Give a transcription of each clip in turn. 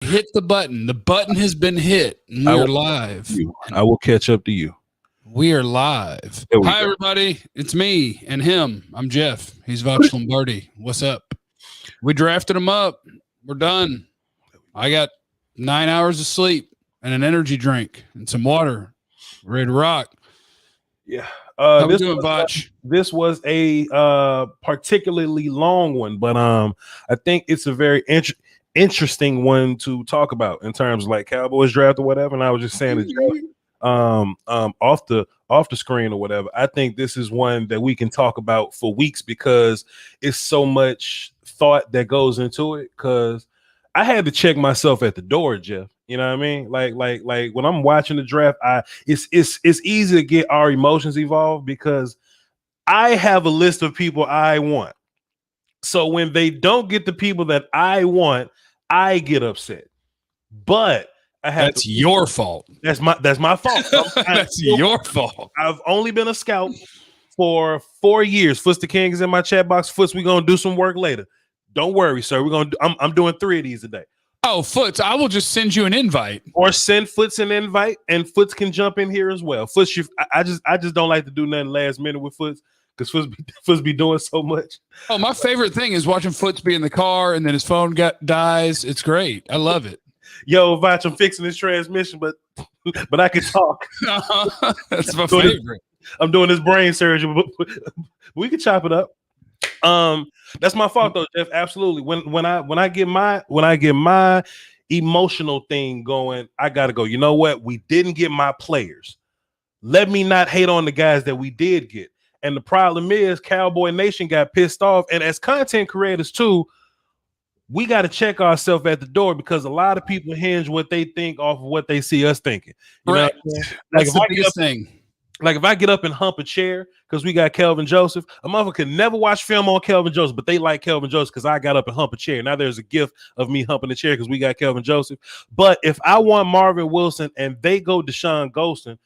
Hit the button. The button has been hit. We are live. I will catch up to you. We are live. Hi, everybody. It's me and him. I'm Jeff. He's Voch Lombardi. What's up? We drafted him up. We're done. I got 9 hours of sleep and an energy drink and some water. Ready to rock. Yeah. How we doing, Voch? This was a particularly long one, but I think it's a very interesting one to talk about in terms of like Cowboys draft or whatever. And I was just saying that off the screen or whatever. I think this is one that we can talk about for weeks because it's so much thought that goes into it. Because I had to check myself at the door, Jeff. You know what I mean? Like when I'm watching the draft, it's easy to get our emotions involved because I have a list of people I want. So when they don't get the people that I want, I get upset. But I have that's your fault. That's my fault. That's your fault. I've only been a scout for 4 years. Foots the King is in my chat box. Foots, we're gonna do some work later. Don't worry, sir. I'm doing 3 of these today. Oh, Foots, I will just send you an invite. Or send Foots an invite, and Foots can jump in here as well. Foots, I just don't like to do nothing last minute with Foots because Foots be doing so much. Oh, my favorite thing is watching Foots be in the car and then his phone dies. It's great. I love it. Yo, Voch, I'm fixing this transmission, but I can talk. That's my favorite. I'm doing this brain surgery, but we can chop it up. That's my fault though, Jeff. Absolutely. When I get my emotional thing going, I gotta go. You know what? We didn't get my players. Let me not hate on the guys that we did get. And the problem is, Cowboy Nation got pissed off. And as content creators too, we got to check ourselves at the door because a lot of people hinge what they think off of what they see us thinking. You right. know? That's the biggest thing. Like if I get up and hump a chair because we got Kelvin Joseph, a motherfucker could never watch film on Kelvin Joseph, but they like Kelvin Joseph because I got up and hump a chair. Now there's a gift of me humping the chair because we got Kelvin Joseph. But if I want Marvin Wilson and they go Chauncey Golston,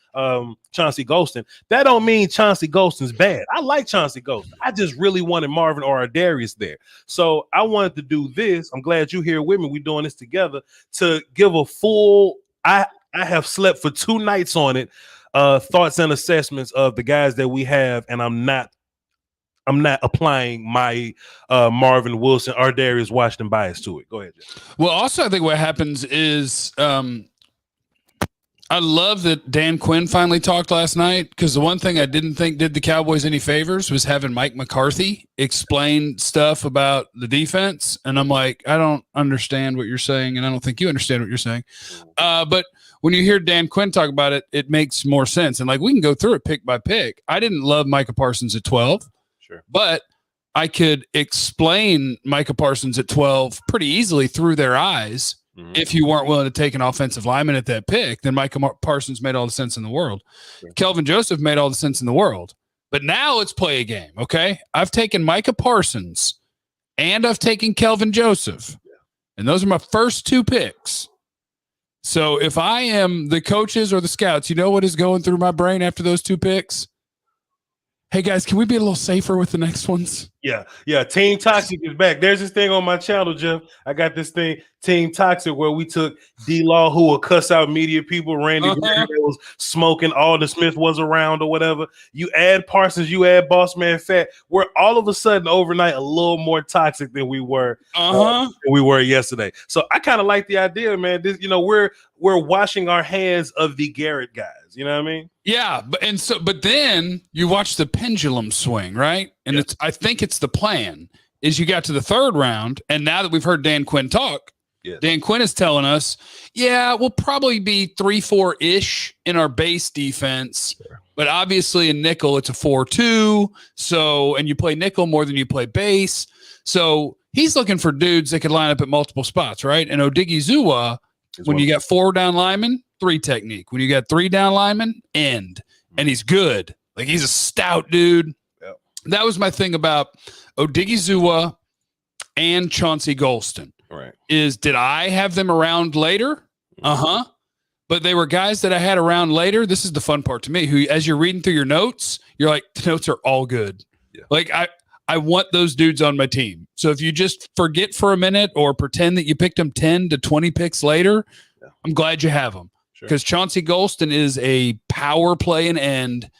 that don't mean Chauncey Golston's bad. I like Chauncey Golston. I just really wanted Marvin or Darius there. So I wanted to do this. I'm glad you're here with me. We're doing this together to give a full, I have slept for 2 nights on it. Thoughts and assessments of the guys that we have, and I'm not applying my Marvin Wilson or Darius Washington bias to it. Go ahead, Jeff. Well, also I think what happens is I love that Dan Quinn finally talked last night because the one thing I didn't think did the Cowboys any favors was having Mike McCarthy explain stuff about the defense, and I'm like, I don't understand what you're saying, and I don't think you understand what you're saying, but when you hear Dan Quinn talk about it, it makes more sense. And like we can go through it pick by pick. I didn't love Micah Parsons at 12, sure, but I could explain Micah Parsons at 12 pretty easily through their eyes. Mm-hmm. If you weren't willing to take an offensive lineman at that pick, then Micah Parsons made all the sense in the world. Sure. Kelvin Joseph made all the sense in the world. But now let's play a game, okay? I've taken Micah Parsons and I've taken Kelvin Joseph. Yeah. And those are my first 2 picks. So if I am the coaches or the scouts, you know what is going through my brain after those 2 picks? Hey, guys, can we be a little safer with the next ones? Yeah. Team Toxic is back. There's this thing on my channel, Jeff. I got this thing, Team Toxic, where we took D-Law, who will cuss out media people. Randy Graham was smoking. Alden Smith was around or whatever. You add Parsons, you add Boss Man Fat. We're all of a sudden overnight a little more toxic than we were yesterday. So I kind of like the idea, man. This, we're washing our hands of the Garrett guys. You know what I mean? Yeah, but then you watch the pendulum swing, right? And I think it's the plan is you got to the 3rd round, and now that we've heard Dan Quinn talk, Dan Quinn is telling us, we'll probably be 3-4-ish in our base defense, but obviously in nickel it's a 4-2. So, and you play nickel more than you play base. So he's looking for dudes that could line up at multiple spots, right? And Odighizuwa, when you got 4 down linemen, 3 technique. When you got 3 down linemen, end. And he's good. Like he's a stout dude. Yep. That was my thing about Odighizuwa and Chauncey Golston. Right. Did I have them around later? Mm-hmm. But they were guys that I had around later. This is the fun part to me, who as you're reading through your notes, you're like, the notes are all good. Yeah. Like I want those dudes on my team. So if you just forget for a minute or pretend that you picked them 10 to 20 picks later, I'm glad you have them. Because Chauncey Golston is a power play and end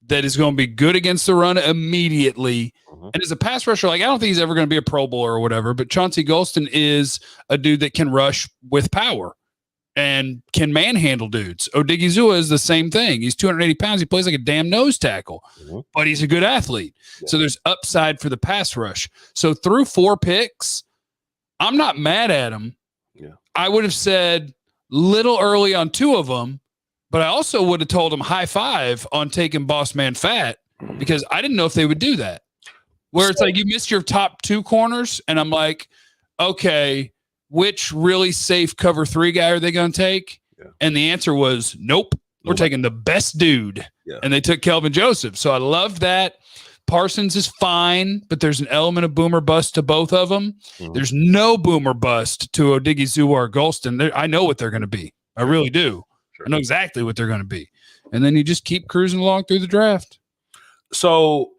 that is going to be good against the run immediately. And as a pass rusher, like I don't think he's ever going to be a Pro Bowler or whatever, but Chauncey Golston is a dude that can rush with power and can manhandle dudes. Odigizua is the same thing. He's 280 pounds. He plays like a damn nose tackle, but he's a good athlete. So there's upside for the pass rush. So through 4 picks, I'm not mad at him. I would have said little early on 2 of them, but I also would have told him high five on taking Boss Man Fat because I didn't know if they would do that. Where it's like you missed your top 2 corners, and I'm like, okay, which really safe cover 3 guy are they going to take? And the answer was nope. We're taking the best dude. And they took Kelvin Joseph. So I loved that. Parsons is fine, but there's an element of boomer bust to both of them. There's no boomer bust to Odigizua or Golston. I know what they're going to be. I really do. I know exactly what they're going to be. And then you just keep cruising along through the draft. So,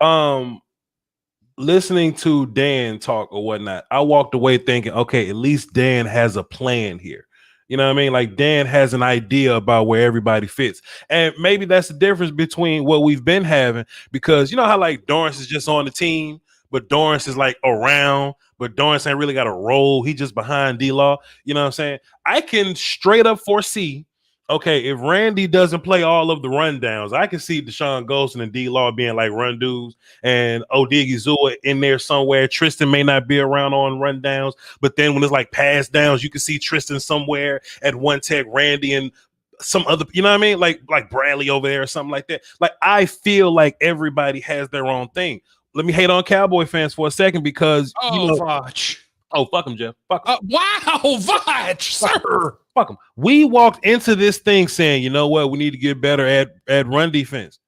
listening to Dan talk or whatnot, I walked away thinking, okay, at least Dan has a plan here. You know what I mean? Like Dan has an idea about where everybody fits. And maybe that's the difference between what we've been having, because you know how like Dorrance is just on the team, but Dorrance is like around, but Dorrance ain't really got a role. He just behind D-Law. You know what I'm saying? I can straight up foresee, okay, if Randy doesn't play all of the rundowns, I can see Deshaun Golston and D-Law being like run dudes and Odigizua in there somewhere. Tristan may not be around on rundowns, but then when it's like pass downs, you can see Tristan somewhere at one tech, Randy and some other, you know what I mean? Like Bradley over there or something like that. Like I feel like everybody has their own thing. Let me hate on Cowboy fans for a second because Voch. Oh, fuck him, Jeff. Fuck him. Wow, Voch, sir. Fuck him. We walked into this thing saying, you know what, we need to get better at run defense.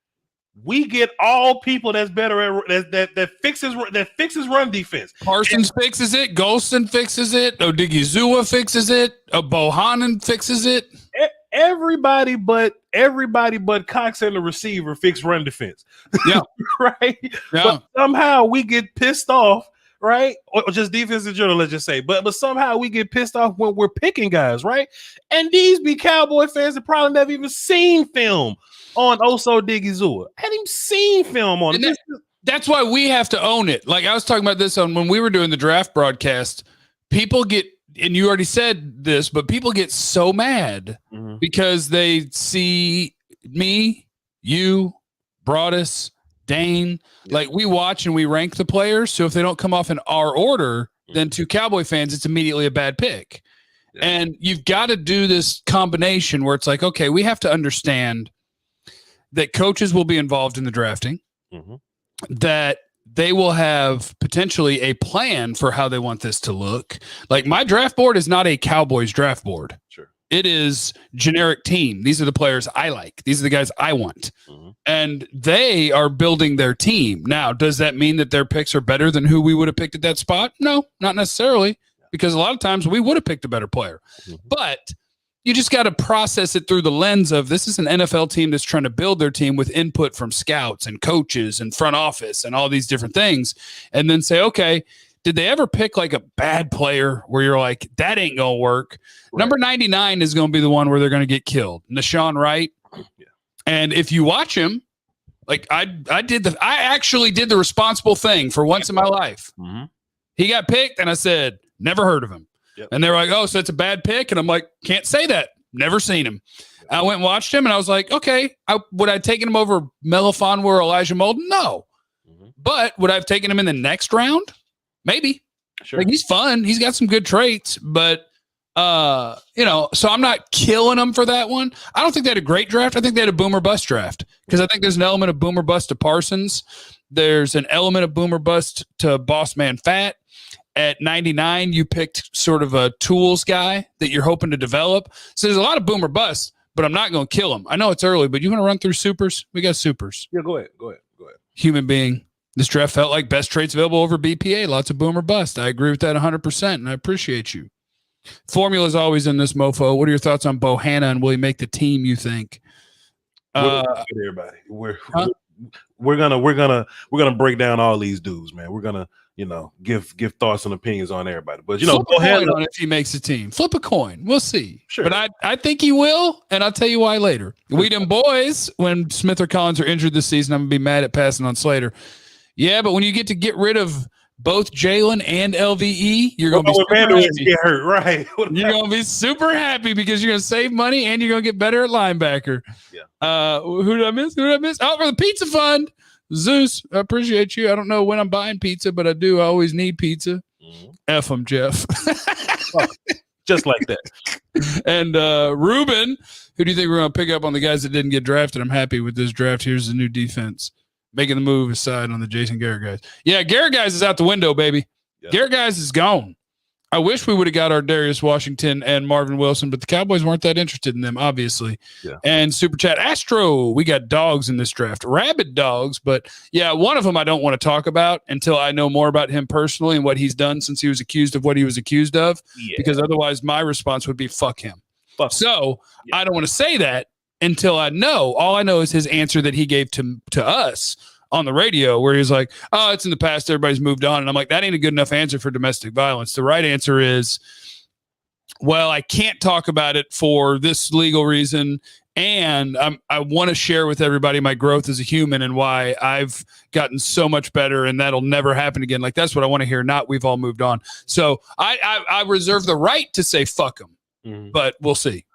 We get all people that's better at that fixes run defense. Parsons fixes it. Golston fixes it. Odigizua fixes it. Bohannon fixes it. Everybody but Cox and the receiver fix run defense. Yeah. Right? Yeah. But somehow we get pissed off. Right? Or just defense in general, let's just say. But somehow we get pissed off when we're picking guys, right? And these be Cowboy fans that probably never even seen film on Oso Odigizua. Hadn't even seen film on it. That's why we have to own it. Like I was talking about this on when we were doing the draft broadcast. People get, and you already said this, but people get so mad because they see me, you, Broadus, Dane, like we watch and we rank the players. So if they don't come off in our order, then to Cowboy fans, it's immediately a bad pick. And you've got to do this combination where it's like, okay, we have to understand that coaches will be involved in the drafting, that they will have potentially a plan for how they want this to look. Like my draft board is not a Cowboys draft board. It is generic team. These are the players I like. These are the guys I want. And they are building their team. Now, does that mean that their picks are better than who we would have picked at that spot? No, not necessarily, because a lot of times we would have picked a better player. But you just got to process it through the lens of this is an NFL team that's trying to build their team with input from scouts and coaches and front office and all these different things. And then say, okay, did they ever pick like a bad player where you're like, that ain't going to work? Number 99 is going to be the one where they're going to get killed. Nashon Wright. And if you watch him, like I actually did the responsible thing for once in my life. He got picked and I said, never heard of him. And they were like, oh, so it's a bad pick. And I'm like, can't say that. Never seen him. I went and watched him and I was like, okay, would I have taken him over Melifon or Elijah Molden? No. But would I have taken him in the next round? Maybe. Like he's fun. He's got some good traits, but so I'm not killing them for that one. I don't think they had a great draft. I think they had a boomer bust draft because I think there's an element of boomer bust to Parsons. There's an element of boomer bust to Boss Man Fat. At 99, you picked sort of a tools guy that you're hoping to develop. So there's a lot of boomer bust, but I'm not going to kill him. I know it's early, but you want to run through supers? We got supers. Yeah, go ahead. Human being. This draft felt like best traits available over BPA. Lots of boomer bust. I agree with that 100%, and I appreciate you. Formula is always in this mofo. What are your thoughts on Bohanna, and will he make the team, you think? Everybody. we're gonna break down all these dudes, man. We're gonna give thoughts and opinions on everybody. But flip go a ahead coin on if he makes a team. Flip a coin. We'll see. Sure. But I think he will, and I'll tell you why later. We them boys, when Smith or Collins are injured this season, I'm gonna be mad at passing on Slater. Yeah, but when you get rid of both Jalen and LVE, you're gonna be super happy. Get hurt, right? You're gonna be super happy because you're gonna save money and you're gonna get better at linebacker. Yeah. Who did I miss? Oh, for the pizza fund. Zeus, I appreciate you. I don't know when I'm buying pizza, but I do. I always need pizza. Mm-hmm. F them, Jeff. Just like that. And Ruben, who do you think we're going to pick up on the guys that didn't get drafted? I'm happy with this draft. Here's the new defense. Making the move aside on the Jason Garrett guys. Yeah, Garrett guys is out the window, baby. Yeah. Garrett guys is gone. I wish we would have got our Darius Washington and Marvin Wilson, but the Cowboys weren't that interested in them, obviously. Yeah. And Super Chat Astro, we got dogs in this draft, rabid dogs. But yeah, one of them I don't want to talk about until I know more about him personally and what he's done since he was accused of what he was accused of. Yeah. Because otherwise my response would be fuck him. So yeah. I don't want to say that until I know. All I know is his answer that he gave to us on the radio, where he's like, oh, it's in the past, everybody's moved on. And I'm like, that ain't a good enough answer for domestic violence. The right answer is, well, I can't talk about it for this legal reason. And I want to share with everybody my growth as a human and why I've gotten so much better, and that'll never happen again. Like, that's what I want to hear. Not we've all moved on. So I reserve the right to say fuck them, but we'll see.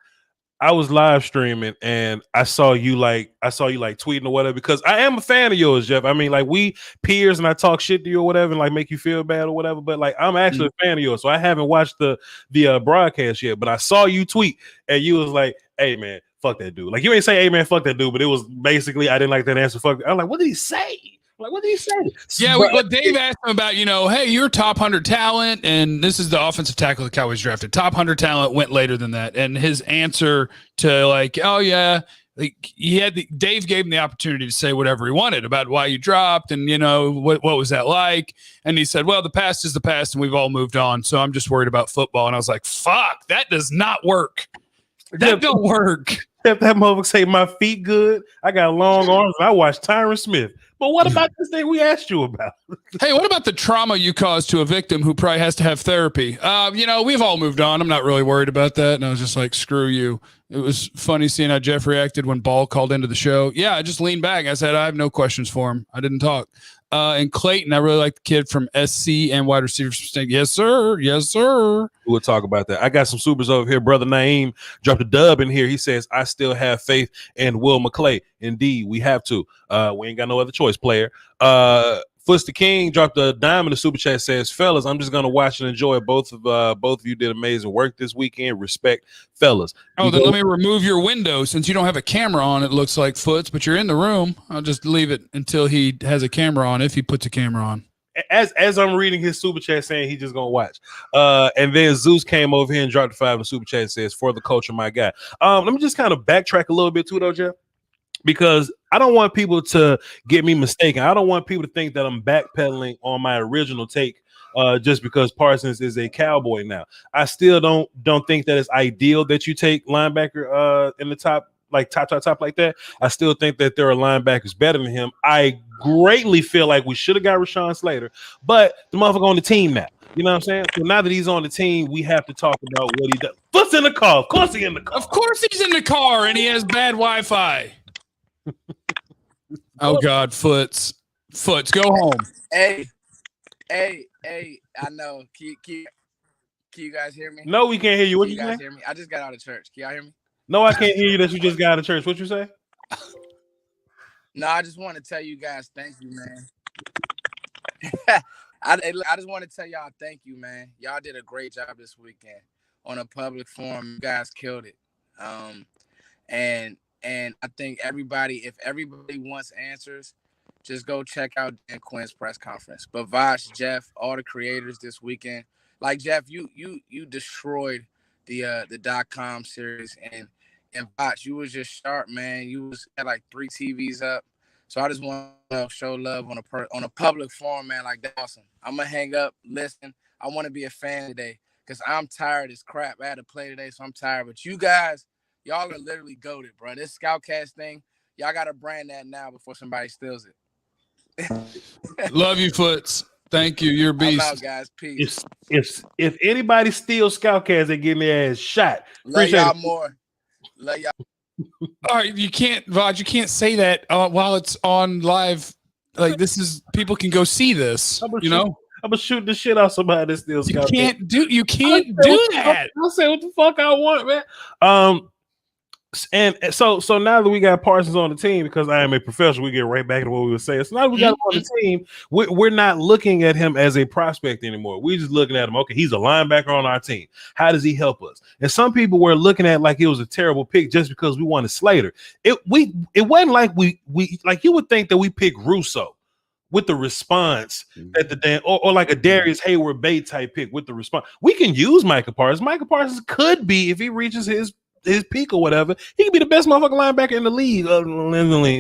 I was live streaming and I saw you like tweeting or whatever, because I am a fan of yours, Jeff. I mean, like, we peers and I talk shit to you or whatever and like make you feel bad or whatever, but like, I'm actually a fan of yours. So I haven't watched the broadcast yet, but I saw you tweet and you was like, hey man, fuck that dude. Like, you ain't say, hey man, fuck that dude, but it was basically, I didn't like that answer. Fuck. I'm like, what did he say? Like, what did he say? Yeah, but Dave asked him about, hey, you're top 100 talent, and this is the offensive tackle the Cowboys drafted. Top 100 talent went later than that. And his answer to, like, oh, yeah, like, Dave gave him the opportunity to say whatever he wanted about why you dropped and, what was that like? And he said, well, the past is the past, and we've all moved on, so I'm just worried about football. And I was like, fuck, that does not work. That don't work. If that motherfucker say my feet good, I got long arms, and I watch Tyron Smith. But what about this thing we asked you about? Hey, what about the trauma you caused to a victim who probably has to have therapy? We've all moved on. I'm not really worried about that. And I was just like, screw you. It was funny seeing how Jeff reacted when Ball called into the show. Yeah, I just leaned back. I said, I have no questions for him. I didn't talk. And Clayton, I really like the kid from SC and wide receivers from State. Yes, sir. Yes, sir. We'll talk about that. I got some supers over here. Brother Naeem dropped a dub in here. He says, I still have faith in Will McClay. Indeed, we have to. We ain't got no other choice, player. Foots the King dropped a dime in the super chat, says, fellas, I'm just going to watch and enjoy. Both of you did amazing work this weekend. Respect, fellas. Oh, then let me remove your window. Since you don't have a camera on, it looks like Foots, but you're in the room. I'll just leave it until he has a camera on, if he puts a camera on. As I'm reading his super chat saying he's just going to watch. And then Zeus came over here and dropped the 5 in the super chat and says, for the culture, my guy. Let me just kind of backtrack a little bit too, though, Jeff, because I don't want people to get me mistaken. I don't want people to think that I'm backpedaling on my original take just because Parsons is a Cowboy now. I still don't think that it's ideal that you take linebacker in the top, like top like that. I still think that there are linebackers better than him. I greatly feel like we should have got Rashawn Slater, but the motherfucker on the team now. You know what I'm saying? So now that he's on the team, we have to talk about what he does. Foot's in the car. Of course he's in the car. Of course he's in the car, and he has bad Wi-Fi. Oh God, Foots, go home. Hey, I know. Can you guys hear me? No, we can't hear you. What you guys hear me? I just got out of church. Can y'all hear me? No, I can't hear you that you just got out of church. What you say? No, I just want to tell you guys thank you, man. I just want to tell y'all thank you, man. Y'all did a great job this weekend on a public forum. You guys killed it. And I think if everybody wants answers, just go check out Dan Quinn's press conference. But Voch, Jeff, all the creators this weekend, like Jeff, you destroyed the .com series, and Voch, you was just sharp, man. You had like 3 TVs up. So I just want to show love on a public forum, man. Like, that's awesome. I'm gonna hang up, listen. I want to be a fan today because I'm tired as crap. I had to play today, so I'm tired. But you guys, y'all are literally goated, bro. This Scoutcast thing, Y'all got to brand that now before somebody steals it. Love you, Foots. Thank you. You're a beast. I'm out, guys. Peace. If anybody steals Scoutcast, they getting their ass shot. Love y'all more. Love y'all. All right, you can't, Voch, you can't say that while it's on live. Like, this is, people can go see this. I'm gonna shoot the shit out somebody that steals Scoutcast. You can't do that. I'll say what the fuck I want, man. And so now that we got Parsons on the team, because I am a professional, we get right back to what we were saying. So now that we got him on the team, we're not looking at him as a prospect anymore. We're just looking at him. Okay, he's a linebacker on our team. How does he help us? And some people were looking at like it was a terrible pick just because we wanted Slater. It wasn't like we like you would think that we picked Russo with the response that the damn or like a Darius Hayward Bate type pick with the response. We can use Micah Parsons. Micah Parsons could be, if he reaches his peak or whatever, he could be the best motherfucking linebacker in the league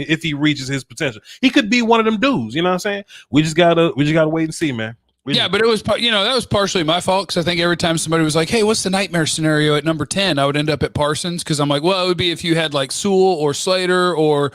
if he reaches his potential. He could be one of them dudes. You know what I'm saying? We just gotta wait and see, man. But it was, that was partially my fault, because I think every time somebody was like, hey, what's the nightmare scenario at number 10, I would end up at Parsons, because I'm like, well, it would be if you had like Sewell or Slater or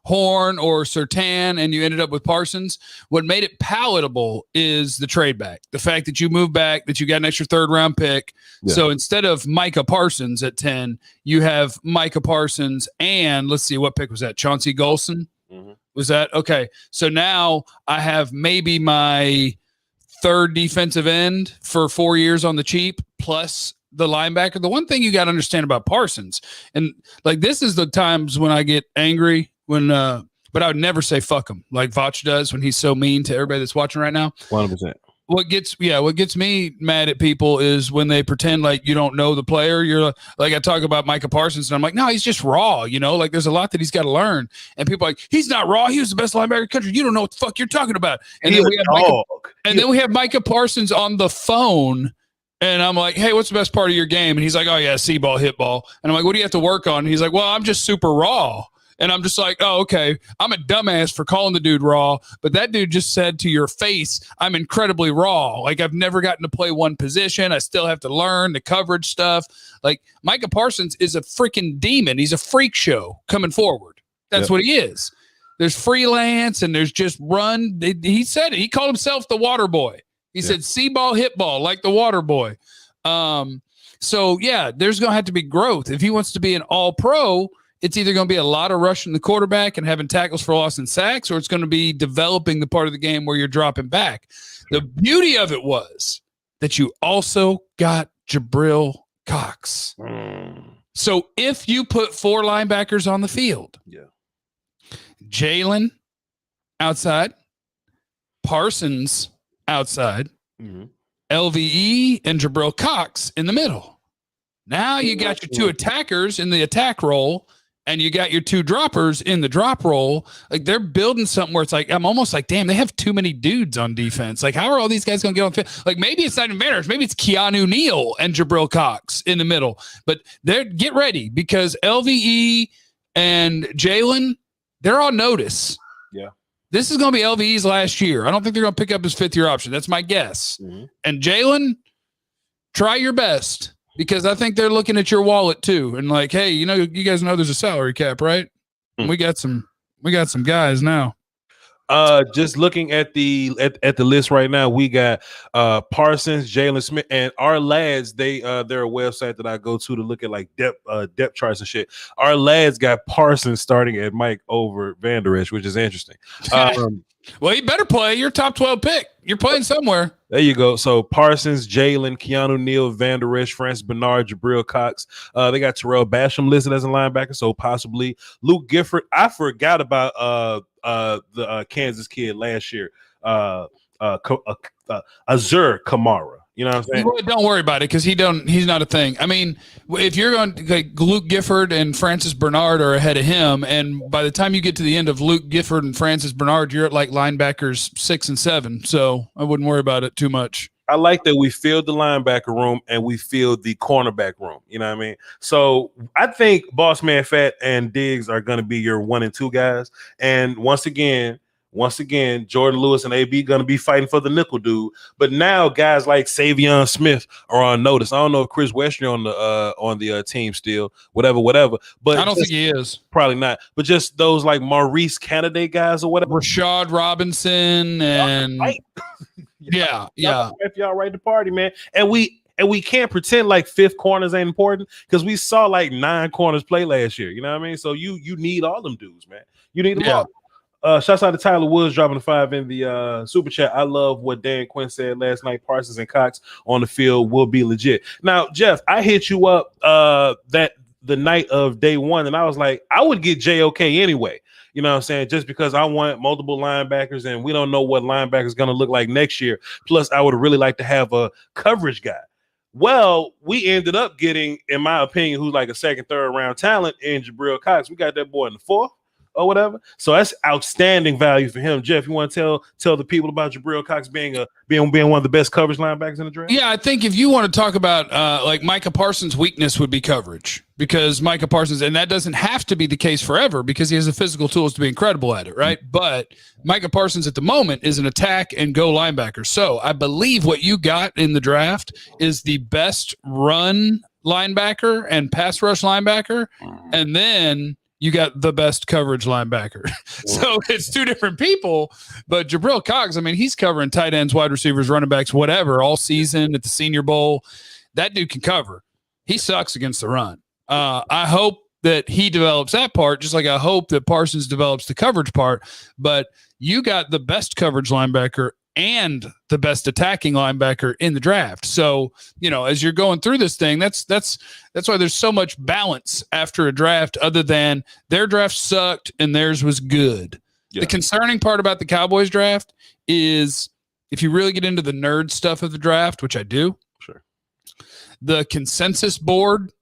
Horn or Surtain and you ended up with Parsons. What made it palatable is the trade back, the fact that you moved back, that you got an extra 3rd round pick. Yeah. So instead of Micah Parsons at 10, you have Micah Parsons and let's see, what pick was that? Chauncey Golson? Mm-hmm. Was that? Okay. So now I have maybe my 3rd defensive end for 4 years on the cheap, plus the linebacker. The one thing you got to understand about Parsons, and like this is the times when I get angry but I would never say fuck him like Voch does when he's so mean to everybody that's watching right now. 100%. What gets me mad at people is when they pretend like you don't know the player. You're like, I talk about Micah Parsons and I'm like, no, he's just raw. Like there's a lot that he's got to learn. And people are like, he's not raw. He was the best linebacker in the country. You don't know what the fuck you're talking about. And then we have Micah Parsons on the phone. And I'm like, hey, what's the best part of your game? And he's like, oh yeah, see ball, hit ball. And I'm like, what do you have to work on? And he's like, well, I'm just super raw. And I'm just like, oh, okay. I'm a dumbass for calling the dude raw, but that dude just said to your face, I'm incredibly raw. Like I've never gotten to play one position. I still have to learn the coverage stuff. Like Micah Parsons is a freaking demon. He's a freak show coming forward. That's what he is. There's freelance and there's just run. He said it. He called himself the water boy. He said, see ball, hit ball, like the water boy. So yeah, there's going to have to be growth. If he wants to be an all pro, it's either going to be a lot of rushing the quarterback and having tackles for loss and sacks, or it's going to be developing the part of the game where you're dropping back. The beauty of it was that you also got Jabril Cox. So if you put 4 linebackers on the field, Jalen outside, Parsons outside, LVE and Jabril Cox in the middle. Now you got your 2 attackers in the attack role, and you got your 2 droppers in the drop role. Like they're building something where it's like, I'm almost like, damn, they have too many dudes on defense. Like, how are all these guys going to get on field? Like maybe it's not even Vanders. Maybe it's Keanu Neal and Jabril Cox in the middle. But get ready, because LVE and Jalen, they're on notice. Yeah. This is going to be LVE's last year. I don't think they're going to pick up his 5th year option. That's my guess. And Jalen, try your best. Because I think they're looking at your wallet too, and like, hey, you guys know there's a salary cap, right? We got some guys now. Just looking at the list right now, we got Parsons, Jalen Smith, and our lads. They're a website that I go to look at like depth charts and shit. Our lads got Parsons starting at Mike over Van Der Esch, which is interesting. Well, you better play. Your top 12 pick. You're playing somewhere. There you go. So Parsons, Jalen, Keanu Neal, Van Der Esch, Francis Bernard, Jabril Cox. They got Terrell Basham listed as a linebacker, so possibly Luke Gifford. I forgot about the Kansas kid last year, Azur Kamara. You know what I'm saying? Well, don't worry about it, because he's not a thing. I mean, if you're going like Luke Gifford and Francis Bernard are ahead of him, and by the time you get to the end of Luke Gifford and Francis Bernard, you're at like linebackers 6 and 7. So I wouldn't worry about it too much. I like that we filled the linebacker room and we filled the cornerback room. You know what I mean? So I think Boss Man Fat and Diggs are going to be your 1 and 2 guys. And once again, Once again, Jordan Lewis and AB going to be fighting for the nickel dude. But now guys like Savion Smith are on notice. I don't know if Chris Westry on the team still, whatever. But I don't think he is. Probably not. But just those like Maurice candidate guys or whatever. Rashad Robinson and yeah. If y'all right to party, man. And we can't pretend like fifth corners ain't important because we saw like 9 corners play last year. You know what I mean? So you need all them dudes, man. You need them all. Shouts out to Tyler Woods dropping the 5 in the super chat. I love what Dan Quinn said last night. Parsons and Cox on the field will be legit. Now, Jeff, I hit you up that the night of day 1, and I was like, I would get JOK anyway. You know what I'm saying? Just because I want multiple linebackers, and we don't know what linebacker is going to look like next year. Plus, I would really like to have a coverage guy. Well, we ended up getting, in my opinion, who's like a second, third round talent in Jabril Cox. We got that boy in the 4th. Or whatever, so that's outstanding value for him. Jeff, you want to tell the people about Jabril Cox being one of the best coverage linebackers in the draft? Yeah, I think if you want to talk about like Micah Parsons' weakness would be coverage, because Micah Parsons, and that doesn't have to be the case forever because he has the physical tools to be incredible at it, right? But Micah Parsons at the moment is an attack and go linebacker. So I believe what you got in the draft is the best run linebacker and pass rush linebacker, and then you got the best coverage linebacker. So it's 2 different people, but Jabril Cox, I mean, he's covering tight ends, wide receivers, running backs, whatever, all season at the Senior Bowl. That dude can cover. He sucks against the run. I hope that he develops that part, just like I hope that Parsons develops the coverage part, but you got the best coverage linebacker and the best attacking linebacker in the draft. So, you know, as you're going through this thing, that's why there's so much balance after a draft, other than their draft sucked and theirs was good. Yeah. The concerning part about the Cowboys draft is, if you really get into the nerd stuff of the draft, which I do, sure, the consensus board,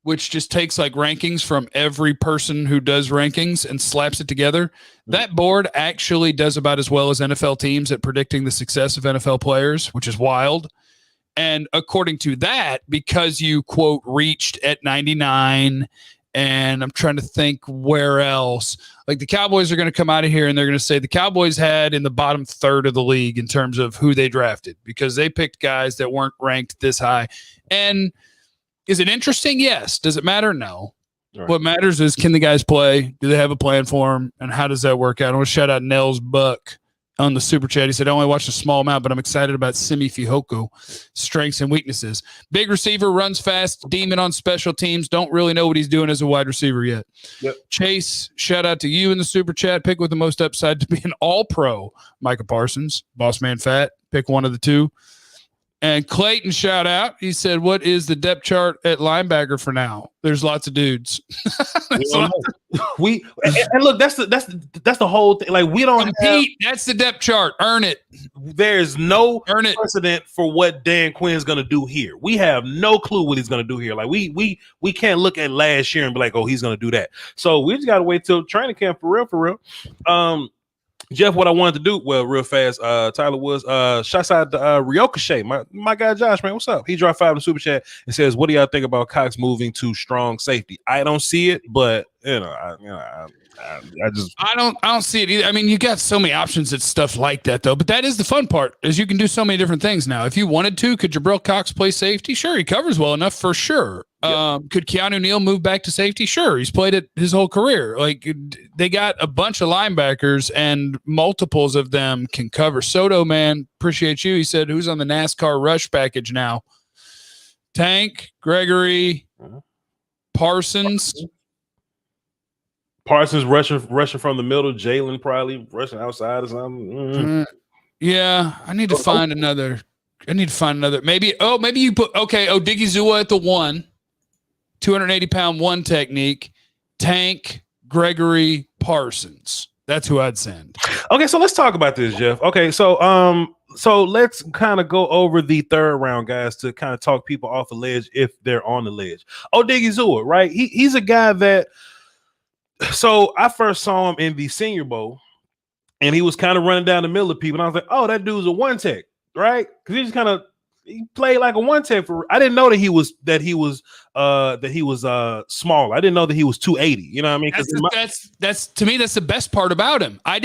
which just takes like rankings from every person who does rankings and slaps it together. That board actually does about as well as NFL teams at predicting the success of NFL players, which is wild. And according to that, because you, quote, reached at 99, and I'm trying to think where else, like the Cowboys are going to come out of here and they're going to say the Cowboys had in the bottom third of the league in terms of who they drafted because they picked guys that weren't ranked this high. And is it interesting? Yes. Does it matter? No. Right. What matters is, can the guys play? Do they have a plan for them? And how does that work out? I want to shout out Nels Buck on the super chat. He said, I only watched a small amount, but I'm excited about Simi Fihoko, strengths and weaknesses. Big receiver, runs fast, demon on special teams. Don't really know what he's doing as a wide receiver yet. Yep. Chase, shout out to you in the super chat. Pick with the most upside to be an all-pro. Micah Parsons, boss man fat. Pick one of the 2. And Clayton, shout out. He said, what is the depth chart at linebacker for now? There's lots of dudes. And look, that's the whole thing. Like, we don't compete. That's the depth chart. Earn it. There's no precedent for what Dan Quinn's gonna do here. We have no clue what he's gonna do here. Like, we can't look at last year and be like, oh, he's gonna do that. So we just gotta wait till training camp for real. Jeff, what I wanted to do, well, real fast, Tyler Woods, shouts out to Ryokushay, my guy Josh, man, what's up? He dropped 5 in the super chat and says, what do y'all think about Cox moving to strong safety? I don't see it, but I don't see it either. I mean, you got so many options at stuff like that, though. But that is the fun part, is you can do so many different things now. If you wanted to, could Jabril Cox play safety? Sure, he covers well enough for sure. Yep. Could Keanu Neal move back to safety? Sure, he's played it his whole career. Like, they got a bunch of linebackers, and multiples of them can cover. Soto, man, appreciate you. He said, who's on the NASCAR rush package now? Tank, Gregory, Parsons rushing from the middle. Jalen probably rushing outside or something. Yeah, I need to find another. Maybe you put Odigizua at the 1, 280-pound 1 technique. Tank, Gregory, Parsons. That's who I'd send. Okay, so let's talk about this, Jeff. Okay, so let's kind of go over the 3rd round guys to kind of talk people off the ledge if they're on the ledge. Odigizua, right? He's a guy that. So I first saw him in the Senior Bowl, and he was kind of running down the middle of people. And I was like, oh, that dude's a 1 tech, right? Because he just kind of He played like a one tech for. I didn't know that he was small. I didn't know that he was 280. You know what I mean? That's to me, that's the best part about him. I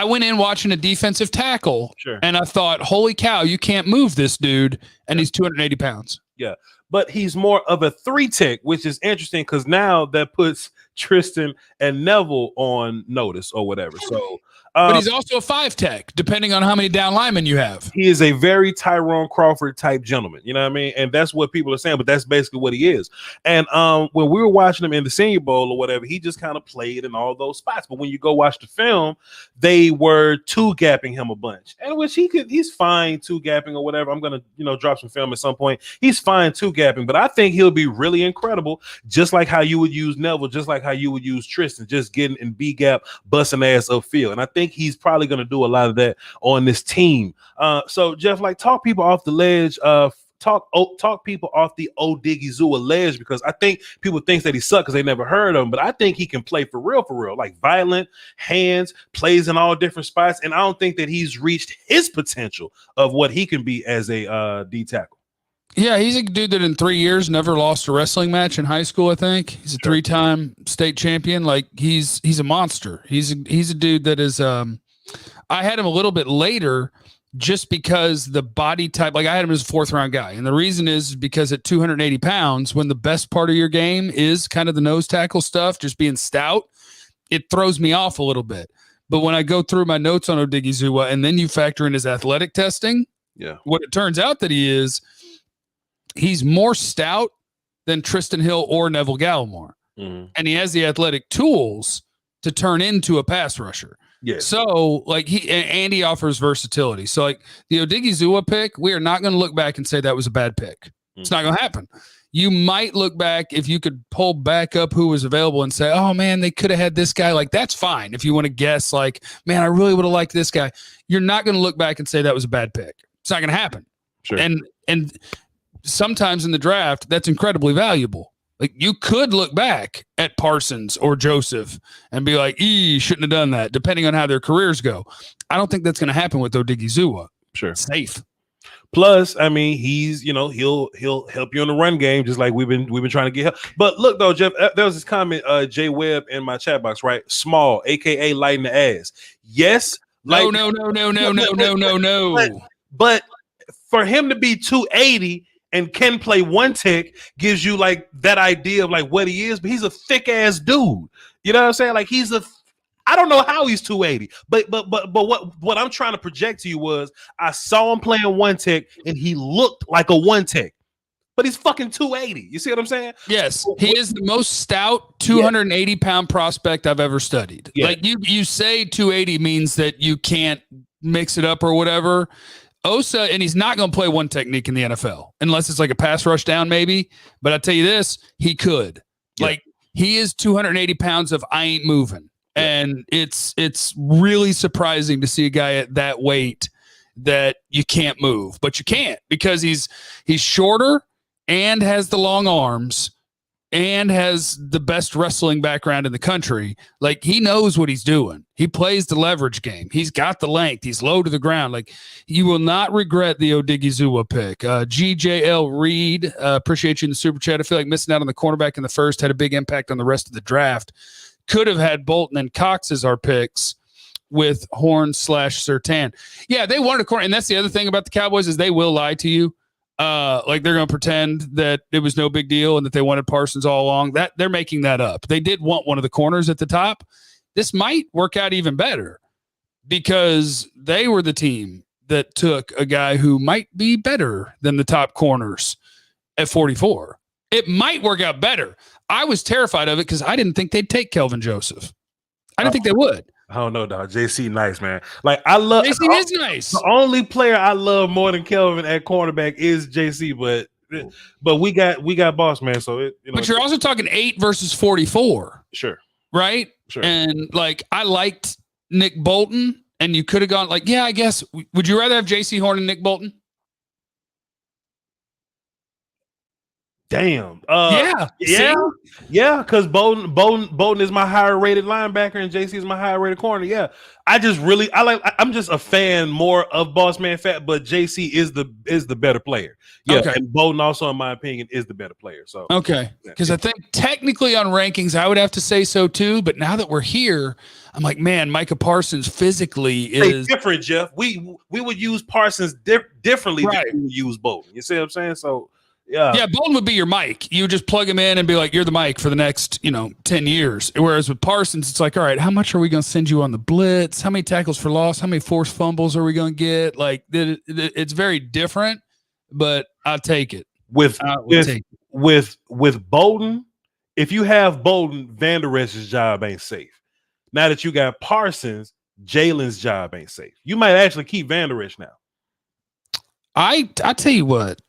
went in watching a defensive tackle, and I thought, holy cow, you can't move this dude, and he's 280 pounds. Yeah, but he's more of a 3 tech, which is interesting because now that puts Tristan and Neville on notice or whatever. So, but he's also a 5 tech, depending on how many down linemen you have. He is a very Tyrone Crawford type gentleman. You know what I mean? And that's what people are saying, but that's basically what he is. And when we were watching him in the Senior Bowl or whatever, he just kind of played in all those spots. But when you go watch the film, they were 2-gapping him a bunch, and which he's fine 2-gapping or whatever. I'm gonna drop some film at some point. He's fine 2-gapping, but I think he'll be really incredible, just like how you would use Neville, just like how you would use Tristan, just getting in B gap, busting ass upfield. And I think he's probably going to do a lot of that on this team. So Jeff, like, talk people off the ledge. Talk people off the Odigizua ledge, because I think people think that he sucks because they never heard of him, but I think he can play for real, like violent hands, plays in all different spots, and I don't think that he's reached his potential of what he can be as a D tackle. Yeah, he's a dude that in 3 years never lost a wrestling match in high school. I think he's a 3-time state champion. Like he's a monster. He's a dude that is. I had him a little bit later just because the body type. Like I had him as a 4th-round guy, and the reason is because at 280 pounds, when the best part of your game is kind of the nose tackle stuff, just being stout, it throws me off a little bit. But when I go through my notes on Odigizua, and then you factor in his athletic testing, what it turns out that he's more stout than Tristan Hill or Neville Gallimore. And he has the athletic tools to turn into a pass rusher. Yeah. So like he offers versatility. So like the Odigizua pick, we are not going to look back and say that was a bad pick. It's not going to happen. You might look back if you could pull back up who was available and say, oh man, they could have had this guy. Like that's fine. If you want to guess like, man, I really would have liked this guy. You're not going to look back and say that was a bad pick. It's not going to happen. Sure. And sometimes in the draft, that's incredibly valuable. Like you could look back at Parsons or Joseph and be like, shouldn't have done that, depending on how their careers go. I don't think that's going to happen with Odigizua. Sure. It's safe. Plus, I mean, he's he'll help you in the run game, just like we've been trying to get help. But look though, Jeff, there was this comment, Jay Webb in my chat box, right? Small, aka light in the ass. Yes. No. But for him to be 280 and can play 1 tech gives you like that idea of like what he is, but he's a thick ass dude. You know what I'm saying? Like I don't know how he's 280, but what I'm trying to project to you was I saw him playing 1 tech and he looked like a 1 tech, but he's fucking 280. You see what I'm saying? Yes, he is the most stout 280 pound prospect I've ever studied. Yeah. Like you say 280 means that you can't mix it up or whatever. Osa, and he's not going to play 1 technique in the NFL unless it's like a pass rush down, maybe. But I tell you this, he could. Yeah. Like he is 280 pounds of I ain't moving, and it's really surprising to see a guy at that weight that you can't move, but you can't because he's shorter and has the long arms and has the best wrestling background in the country. Like he knows what he's doing. He plays the leverage game. He's got the length. He's low to the ground. Like you will not regret the Odigizua pick. GJL Reed, appreciate you in the super chat. I feel like missing out on the cornerback in the first had a big impact on the rest of the draft. Could have had Bolton and Cox as our picks with Horn/Surtain. Yeah, they wanted a corner. And that's the other thing about the Cowboys is they will lie to you. Like they're going to pretend that it was no big deal and that they wanted Parsons all along. That they're making that up. They did want one of the corners at the top. This might work out even better because they were the team that took a guy who might be better than the top corners at 44. It might work out better. I was terrified of it because I didn't think they'd take Kelvin Joseph. I didn't think they would. I don't know, dog. JC nice, man. Like I love JC is nice. The only player I love more than Kelvin at cornerback is JC, but we got boss, man. So but you're also talking 8 versus 44. Sure. Right? Sure. And like I liked Nick Bolton, and you could have gone like, yeah, I guess. Would you rather have JC Horn and Nick Bolton? Damn. Yeah. Because Bolden is my higher rated linebacker and JC is my higher rated corner. Yeah. I'm just a fan more of Boss Man Fat, but JC is the better player. Yeah. Okay. And Bolden also, in my opinion, is the better player. So okay. Because I think technically on rankings, I would have to say so too. But now that we're here, I'm like, man, Micah Parsons physically is different, Jeff. We would use Parsons differently than we would use Bolden. You see what I'm saying? So yeah, Bolden would be your Mike. You would just plug him in and be like, you're the Mike for the next, 10 years. Whereas with Parsons, it's like, all right, how much are we going to send you on the blitz? How many tackles for loss? How many forced fumbles are we going to get? Like, it's very different, but I'll take it. With Bolden, if you have Bolden, Van Der Esch's job ain't safe. Now that you got Parsons, Jalen's job ain't safe. You might actually keep Van Der Esch now. I tell you what.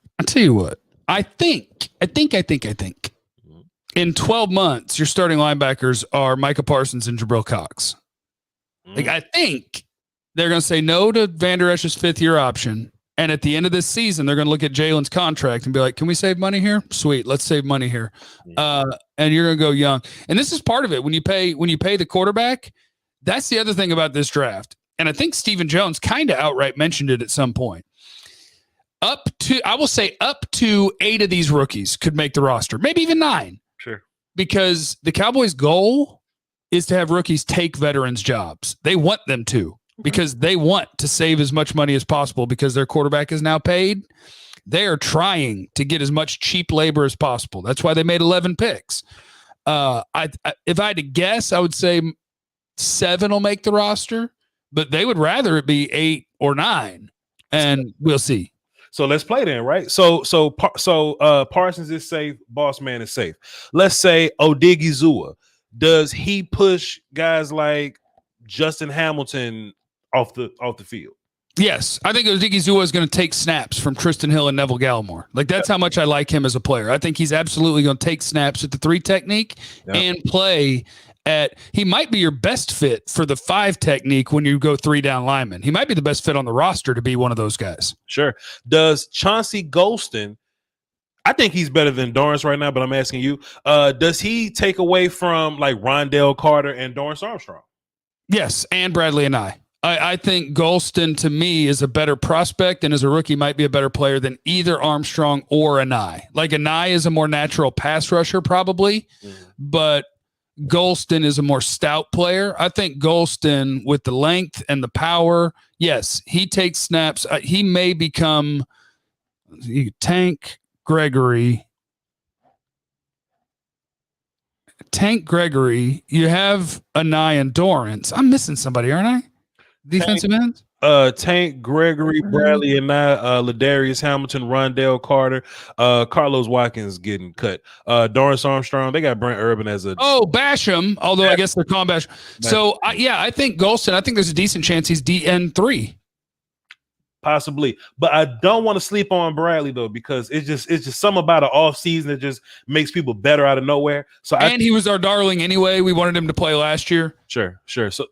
I think in 12 months, your starting linebackers are Micah Parsons and Jabril Cox. Like, I think they're going to say no to Van Der Esch's 5th-year option. And at the end of this season, they're going to look at Jalen's contract and be like, can we save money here? Sweet. Let's save money here. And you're going to go young. And this is part of it. When you pay the quarterback, that's the other thing about this draft. And I think Stephen Jones kind of outright mentioned it at some point. Up to 8 of these rookies could make the roster, maybe even 9. Sure. Because the Cowboys' goal is to have rookies take veterans' jobs. They want them to because they want to save as much money as possible because their quarterback is now paid. They are trying to get as much cheap labor as possible. That's why they made 11 picks. If I had to guess, I would say 7 will make the roster, but they would rather it be 8 or 9, and we'll see. So let's play then, right? So Parsons is safe, Boss Man is safe. Let's say Odigizua. Does he push guys like Justin Hamilton off the field? Yes, I think Odigizua is going to take snaps from Tristan Hill and Neville Gallimore. Like, that's how much I like him as a player. I think he's absolutely going to take snaps at the 3 technique and play at. He might be your best fit for the 5 technique when you go 3 down linemen. He might be the best fit on the roster to be one of those guys. Sure. Does Chauncey Golston? I think he's better than Dorrance right now, but I'm asking you, does he take away from like Rondell Carter and Dorrance Armstrong? Yes, and Bradley and I think Golston, to me, is a better prospect and as a rookie might be a better player than either Armstrong or Anai. Like, Anai is a more natural pass rusher probably, but Golston is a more stout player. I think Golston, with the length and the power, yes, he takes snaps. He may become Tank Gregory. You have Anai and Dorrance. I'm missing somebody, aren't I? Defensive ends? Tank Gregory, Bradley, and Ladarius Hamilton, Rondell Carter, Carlos Watkins getting cut. Dorrance Armstrong, they got Brent Urban as a Basham, although I guess they're calling Basham. So I think Golston, I think there's a decent chance he's DN3. Possibly, but I don't want to sleep on Bradley though, because it's just something about an off season that just makes people better out of nowhere. So he was our darling anyway. We wanted him to play last year. Sure. So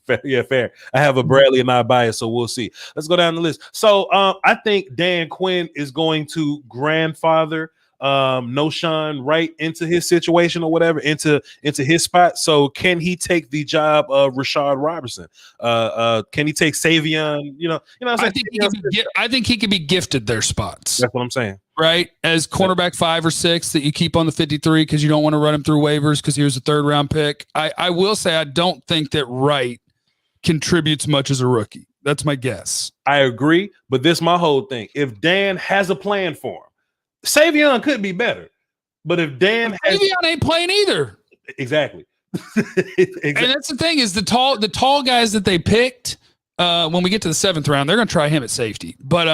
fair. I have a Bradley and I bias, so we'll see. Let's go down the list. So I think Dan Quinn is going to grandfather Nashon Wright into his situation or whatever, into his spot. So can he take the job of Rashad Robertson? Can he take Savion? I think he could be gifted their spots. That's what I'm saying. Right? As cornerback 5 or 6 that you keep on the 53 because you don't want to run him through waivers because he was a 3rd-round pick. I will say I don't think that Wright contributes much as a rookie. That's my guess. I agree, but this is my whole thing. If Dan has a plan for him, Savion could be better, but if Dan Savion ain't playing either. Exactly. And that's the thing is the tall guys that they picked when we get to the 7th round, they're going to try him at safety. But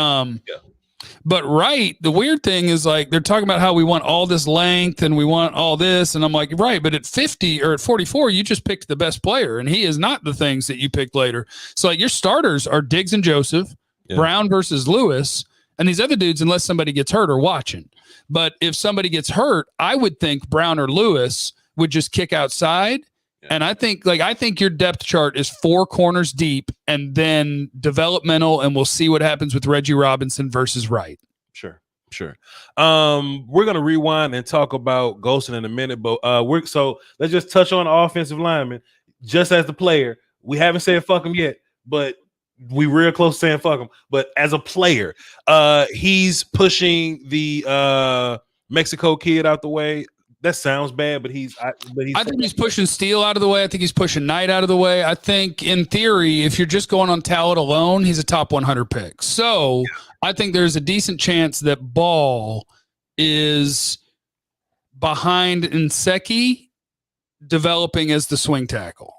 Wright, the weird thing is like they're talking about how we want all this length and we want all this, and I'm like, right, but at 50 or at 44, you just picked the best player, and he is not the things that you picked later. So like your starters are Diggs and Joseph, Brown versus Lewis. And these other dudes, unless somebody gets hurt, are watching. But if somebody gets hurt, I would think Brown or Lewis would just kick outside. Yeah. And I think your depth chart is 4 corners deep and then developmental, and we'll see what happens with Reggie Robinson versus Wright. Sure. Sure. We're gonna rewind and talk about Golston in a minute, but let's just touch on the offensive lineman. Just as the player, we haven't said fuck him yet, but we real close to saying fuck him. But as a player, he's pushing the Mexico kid out the way. That sounds bad, but I think he's pushing Steele out of the way. I think he's pushing Knight out of the way. I think in theory, if you're just going on talent alone, he's a top 100 pick. So I think there's a decent chance that Ball is behind Nsekhe developing as the swing tackle.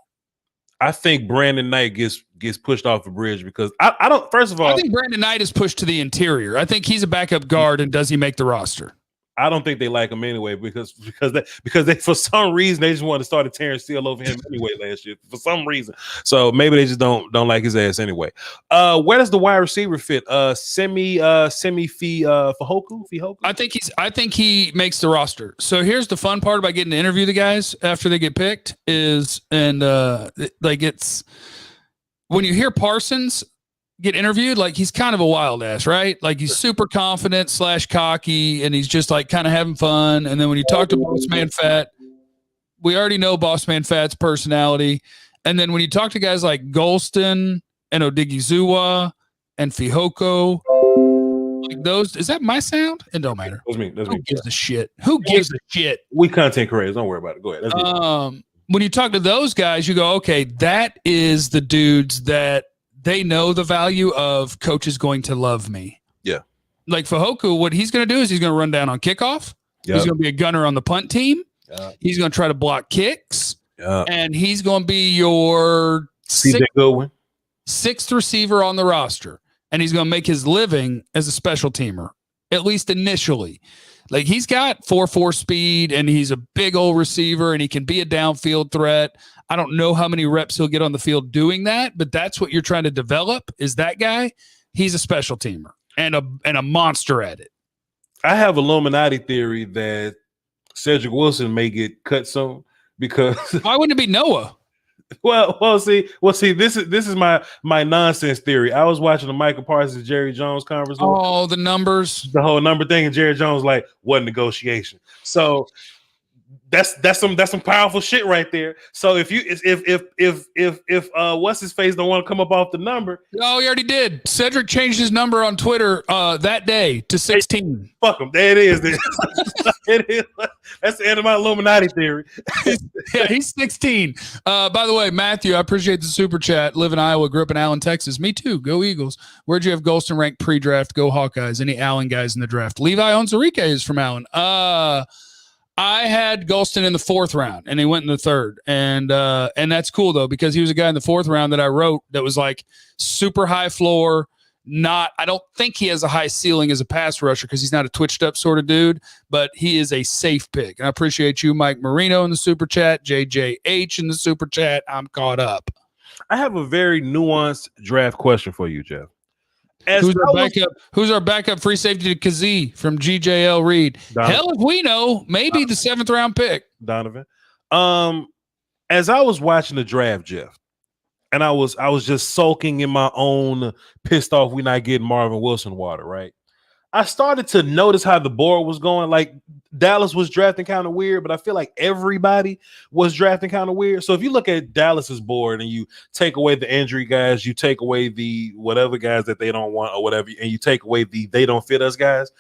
I think Brandon Knight gets pushed off the bridge because I don't. First of all, I think Brandon Knight is pushed to the interior. I think he's a backup guard, and does he make the roster? I don't think they like him anyway because they for some reason they just wanted to start a Terrence Steele over him anyway last year for some reason. So maybe they just don't like his ass anyway. Where does the wide receiver fit? Semi Fihoku? I think he makes the roster. So here's the fun part about getting to interview the guys after they get picked is it's when you hear Parsons get interviewed, like he's kind of a wild ass, right? Like he's super confident / cocky, and he's just like kind of having fun. And then when you talk to Boss Man Fat, we already know Boss Man Fat's personality. And then when you talk to guys like Golston and Odigizua and Fihoko, like those, is that my sound? It don't matter. That's me. Who gives a shit? Who gives a shit? We content creators. Don't worry about it. Go ahead. When you talk to those guys, you go, okay, that is the dudes that they know the value of coach is going to love me. Yeah. Like Fahoku, what he's going to do is he's going to run down on kickoff. Yep. He's going to be a gunner on the punt team. Yep. He's going to try to block kicks. Yep. And he's going to be your sixth receiver on the roster. And he's going to make his living as a special teamer, at least initially. Like he's got 4.4 speed and he's a big old receiver and he can be a downfield threat. I don't know how many reps he'll get on the field doing that, but that's what you're trying to develop is that guy. He's a special teamer and a monster at it. I have Illuminati theory that Cedric Wilson may get cut soon because why wouldn't it be Noah? Well, see, this is my nonsense theory. I was watching the Micah Parsons Jerry Jones conversation. Oh, the numbers, the whole number thing, and Jerry Jones like what negotiation. So that's some powerful shit right there. So if what's his face don't want to come up off the number. Oh, he already did. Cedric changed his number on Twitter that day to 16. Fuck him. There it is. It is. That's the end of my Illuminati theory. Yeah, he's 16. By the way, Matthew, I appreciate the super chat. Live in Iowa, grew up in Allen, Texas. Me too. Go Eagles. Where'd you have Golston ranked pre-draft? Go Hawkeyes. Any Allen guys in the draft? Levi Onwuzurike is from Allen. I had Golston in the 4th round, and he went in the 3rd, and that's cool though because he was a guy in the 4th round that I wrote that was like super high floor. I don't think he has a high ceiling as a pass rusher because he's not a twitched up sort of dude, but he is a safe pick. And I appreciate you, Mike Marino, in the super chat, JJH in the super chat. I'm caught up. I have a very nuanced draft question for you, Jeff. Who's our backup free safety to Kazee from GJL Reed? Donovan. Hell if we know, maybe the 7th round pick. Donovan. As I was watching the draft, Jeff, and I was just sulking in my own pissed off we're not getting Marvin Wilson water, right? I started to notice how the board was going. Like Dallas was drafting kind of weird, but I feel like everybody was drafting kind of weird. So if you look at Dallas's board and you take away the injury guys, you take away the whatever guys that they don't want or whatever, and you take away the they don't fit us guys,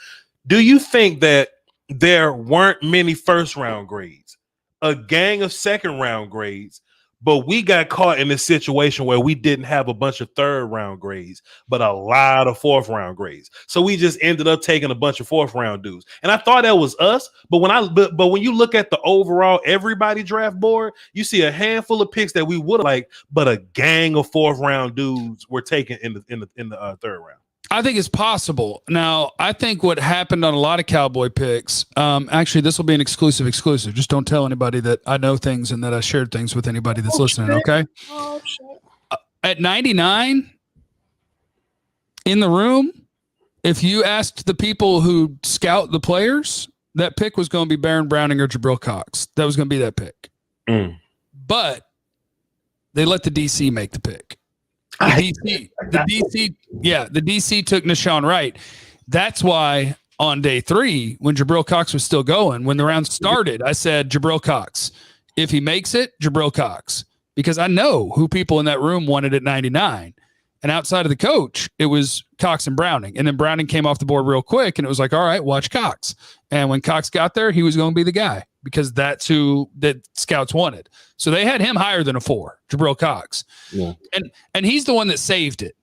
do you think that there weren't many 1st round grades, a gang of 2nd round grades, but we got caught in this situation where we didn't have a bunch of 3rd round grades, but a lot of 4th round grades. So we just ended up taking a bunch of 4th round dudes. And I thought that was us. But when you look at the overall everybody draft board, you see a handful of picks that we would have liked, but a gang of 4th round dudes were taken in the 3rd round. I think it's possible. Now, I think what happened on a lot of Cowboy picks, actually, this will be an exclusive. Just don't tell anybody that I know things and that I shared things with anybody that's listening, okay? Oh, shit. At 99, in the room, if you asked the people who scout the players, that pick was going to be Baron Browning or Jabril Cox. That was going to be that pick. But they let the DC make the pick. The DC took Nashon Wright. That's why on day 3 when Jabril Cox was still going. When the round started, I said, Jabril Cox. If he makes it, Jabril Cox. Because I know who people in that room wanted at 99. And outside of the coach, it was Cox and Browning. And then Browning came off the board real quick, and it was like, all right, watch Cox. And when Cox got there, he was going to be the guy because that's who that scouts wanted. So they had him higher than a 4, Jabril Cox. Yeah. And he's the one that saved it.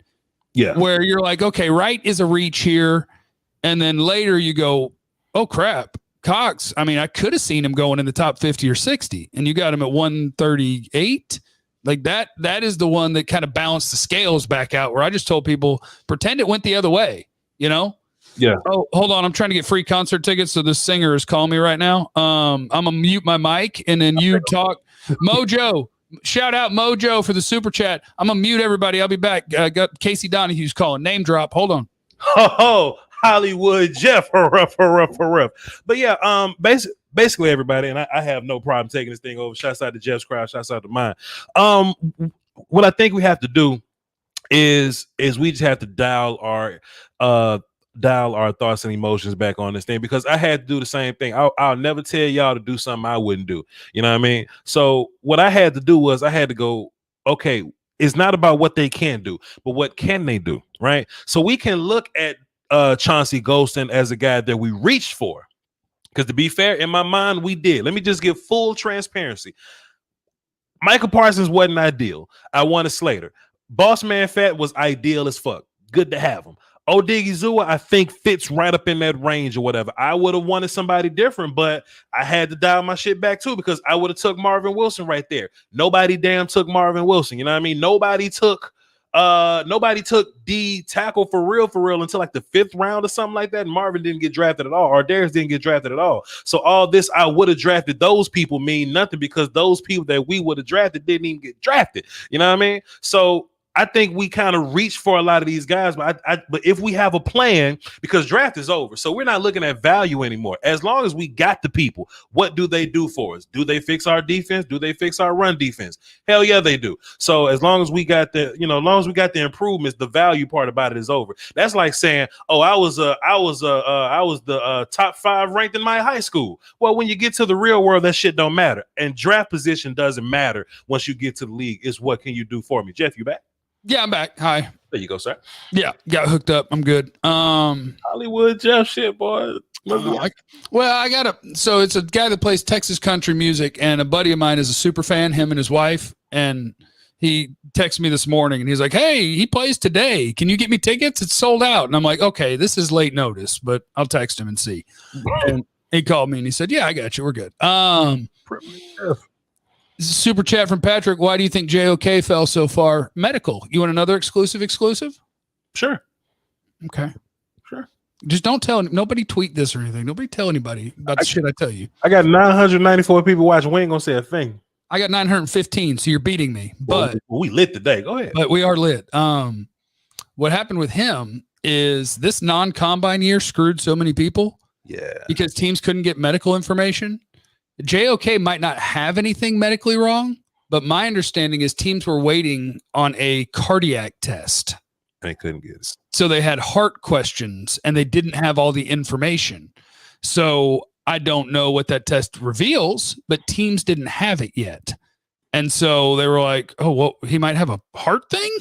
Yeah. Where you're like, okay, Wright is a reach here. And then later you go, oh, crap. Cox, I mean, I could have seen him going in the top 50 or 60, and you got him at 138. Like that is the one that kind of balanced the scales back out, where I just told people, pretend it went the other way, you know? Yeah. Oh, hold on. I'm trying to get free concert tickets. So this singer is calling me right now. I'm going to mute my mic and then you talk. Mojo, shout out Mojo for the super chat. I'm going to mute everybody. I'll be back. Got Casey Donahue's calling. Name drop. Hold on. Oh, Hollywood Jeff. But yeah, basically everybody, and I have no problem taking this thing over. Shouts out to Jeff's crowd. Shouts out to mine. What I think we have to do is we just have to dial our thoughts and emotions back on this thing, because I had to do the same thing. I'll never tell y'all to do something I wouldn't do. You know what I mean? So what I had to do was I had to go, okay, it's not about what they can do, but what can they do, right? So we can look at Chauncey Golston as a guy that we reached for. Because to be fair, in my mind, we did. Let me just give full transparency. Micah Parsons wasn't ideal. I wanted Slater. Boss Man Fat was ideal as fuck. Good to have him. Odigizua, I think, fits right up in that range or whatever. I would have wanted somebody different, but I had to dial my shit back too, because I would have took Marvin Wilson right there. Nobody damn took Marvin Wilson. You know what I mean? Nobody took D tackle for real until like the 5th round or something like that. And Marvin didn't get drafted at all, or Darius didn't get drafted at all. So all this I would have drafted those people mean nothing, because those people that we would have drafted didn't even get drafted. You know what I mean? So I think we kind of reach for a lot of these guys, but but if we have a plan, because draft is over, so we're not looking at value anymore. As long as we got the people, what do they do for us? Do they fix our defense? Do they fix our run defense? Hell yeah, they do. So as long as we got the, as long as we got the improvements, the value part about it is over. That's like saying, oh, I was the top 5 ranked in my high school. Well, when you get to the real world, that shit don't matter, and draft position doesn't matter once you get to the league. It's what can you do for me? Jeff, you back? Yeah, I'm back. Hi. There you go, sir. Yeah, got hooked up. I'm good. Hollywood Jeff shit, boy. So it's a guy that plays Texas country music, and a buddy of mine is a super fan, him and his wife, and he texted me this morning and he's like, hey, he plays today. Can you get me tickets? It's sold out. And I'm like, okay, this is late notice, but I'll text him and see. And he called me and he said, yeah, I got you. We're good. Super chat from Patrick. Why do you think JOK fell so far? Medical. You want another exclusive? Sure. Okay. Sure. Just don't tell nobody. Tweet this or anything. Nobody tell anybody about the shit I tell you. I got 994 people watching. We ain't gonna say a thing. I got 915, so you're beating me. But we lit today. Go ahead. But we are lit. What happened with him is this non-combine year screwed so many people. Yeah. Because teams couldn't get medical information. JOK might not have anything medically wrong, but my understanding is teams were waiting on a cardiac test. They couldn't get it. So they had heart questions and they didn't have all the information. So I don't know what that test reveals, but teams didn't have it yet. And so they were like, oh, well, he might have a heart thing.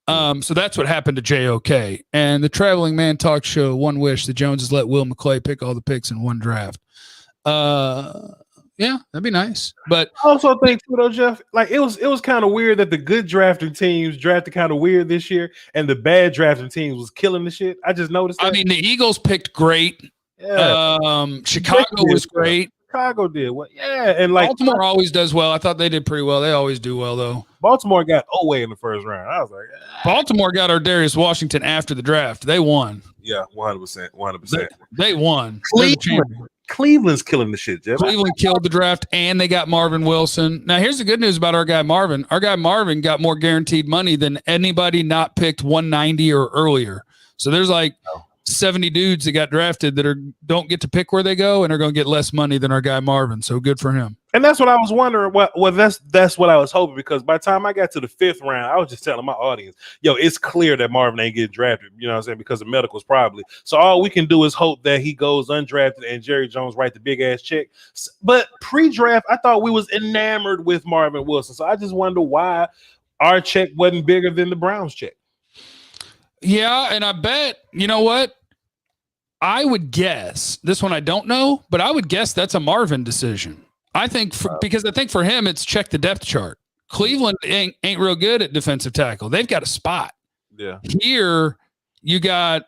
So that's what happened to JOK. And the Traveling Man Talk Show, one wish, the Joneses let Will McClay pick all the picks in one draft. Yeah, that'd be nice. But I also think too, though, Jeff, like it was kind of weird that the good drafting teams drafted kind of weird this year, and the bad drafting teams was killing the shit. I just noticed that. I mean, the Eagles picked great. Yeah. Chicago was great. Chicago did what? Yeah, and like Baltimore always does well. I thought they did pretty well. They always do well, though. Baltimore got Oweh in the first round. I was like, Baltimore got our Darius Washington after the draft. They won. Yeah, 100%. They won. Cleveland's killing the shit, Jeff. Cleveland killed the draft, and they got Marvin Wilson. Now, here's the good news about our guy Marvin. Our guy Marvin got more guaranteed money than anybody not picked 190 or earlier. So there's like 70 dudes that got drafted that don't get to pick where they go and are going to get less money than our guy Marvin. So good for him. And that's what I was wondering. Well, that's what I was hoping, because by the time I got to the 5th round, I was just telling my audience, yo, it's clear that Marvin ain't getting drafted. You know what I'm saying? Because of medicals, probably. So all we can do is hope that he goes undrafted and Jerry Jones write the big ass check. But pre-draft, I thought we was enamored with Marvin Wilson. So I just wonder why our check wasn't bigger than the Browns check. Yeah, and I bet, you know what? I would guess, this one I don't know, but I would guess that's a Marvin decision. I think because I think for him it's check the depth chart. Cleveland ain't real good at defensive tackle. They've got a spot. Yeah. Here you got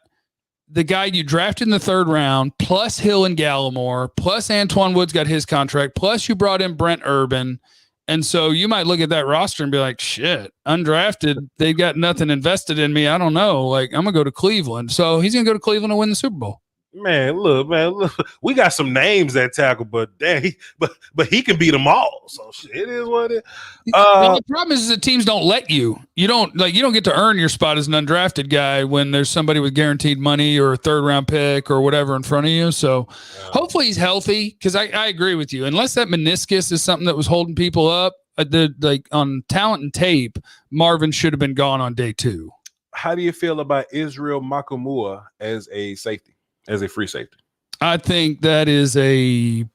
the guy you drafted in the 3rd round, plus Hill and Gallimore, plus Antoine Woods got his contract, plus you brought in Brent Urban. And so you might look at that roster and be like, shit, undrafted. They've got nothing invested in me. I don't know. Like, I'm going to go to Cleveland. So he's going to go to Cleveland and win the Super Bowl. Man, look, we got some names at tackle, but dang, but he can beat them all. So shit, it is what it. The problem is that teams don't let you. You don't get to earn your spot as an undrafted guy when there's somebody with guaranteed money or a 3rd round pick or whatever in front of you. So hopefully he's healthy, because I agree with you. Unless that meniscus is something that was holding people up, on talent and tape, Marvin should have been gone on day 2. How do you feel about Israel Makamura as a safety? As a free safety? I think that is a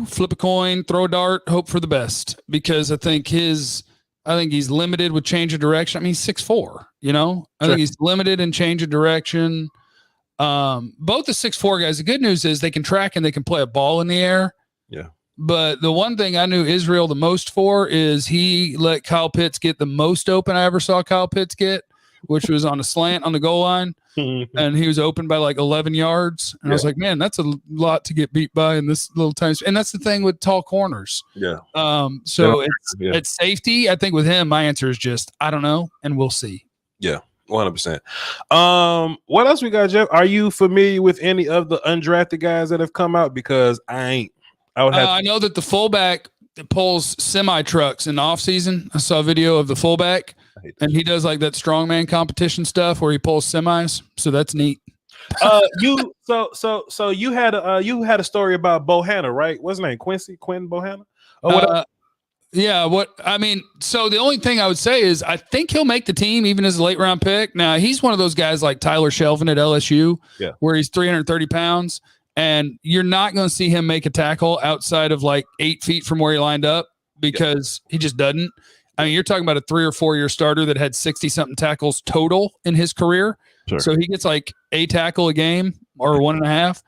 flip a coin, throw a dart, hope for the best, because I think he's limited with change of direction. I mean, he's 6'4", you know? I think he's limited in change of direction. Both the 6'4" guys, the good news is they can track and they can play a ball in the air. Yeah. But the one thing I knew Israel the most for is he let Kyle Pitts get the most open I ever saw Kyle Pitts get, which was on a slant on the goal line. And he was open by like 11 yards. And I was like, man, that's a lot to get beat by in this little time. And that's the thing with tall corners. Yeah. It's safety. I think with him, my answer is just, I don't know. And we'll see. Yeah. 100%. What else we got, Jeff? Are you familiar with any of the undrafted guys that have come out? Because I ain't. I know that the fullback that pulls semi trucks in the off season. I saw a video of the fullback. And he does like that strongman competition stuff where he pulls semis. So that's neat. So you had a story about Bohanna, right? What's his name? Quincy Quinn Bohanna? So the only thing I would say is I think he'll make the team even as a late round pick. Now he's one of those guys like Tyler Shelvin at LSU, where he's 330 pounds, and you're not going to see him make a tackle outside of like 8 feet from where he lined up, because he just doesn't. I mean, you're talking about a 3 or 4 year starter that had 60-something tackles total in his career. Sure. So he gets like a tackle a game or 1.5.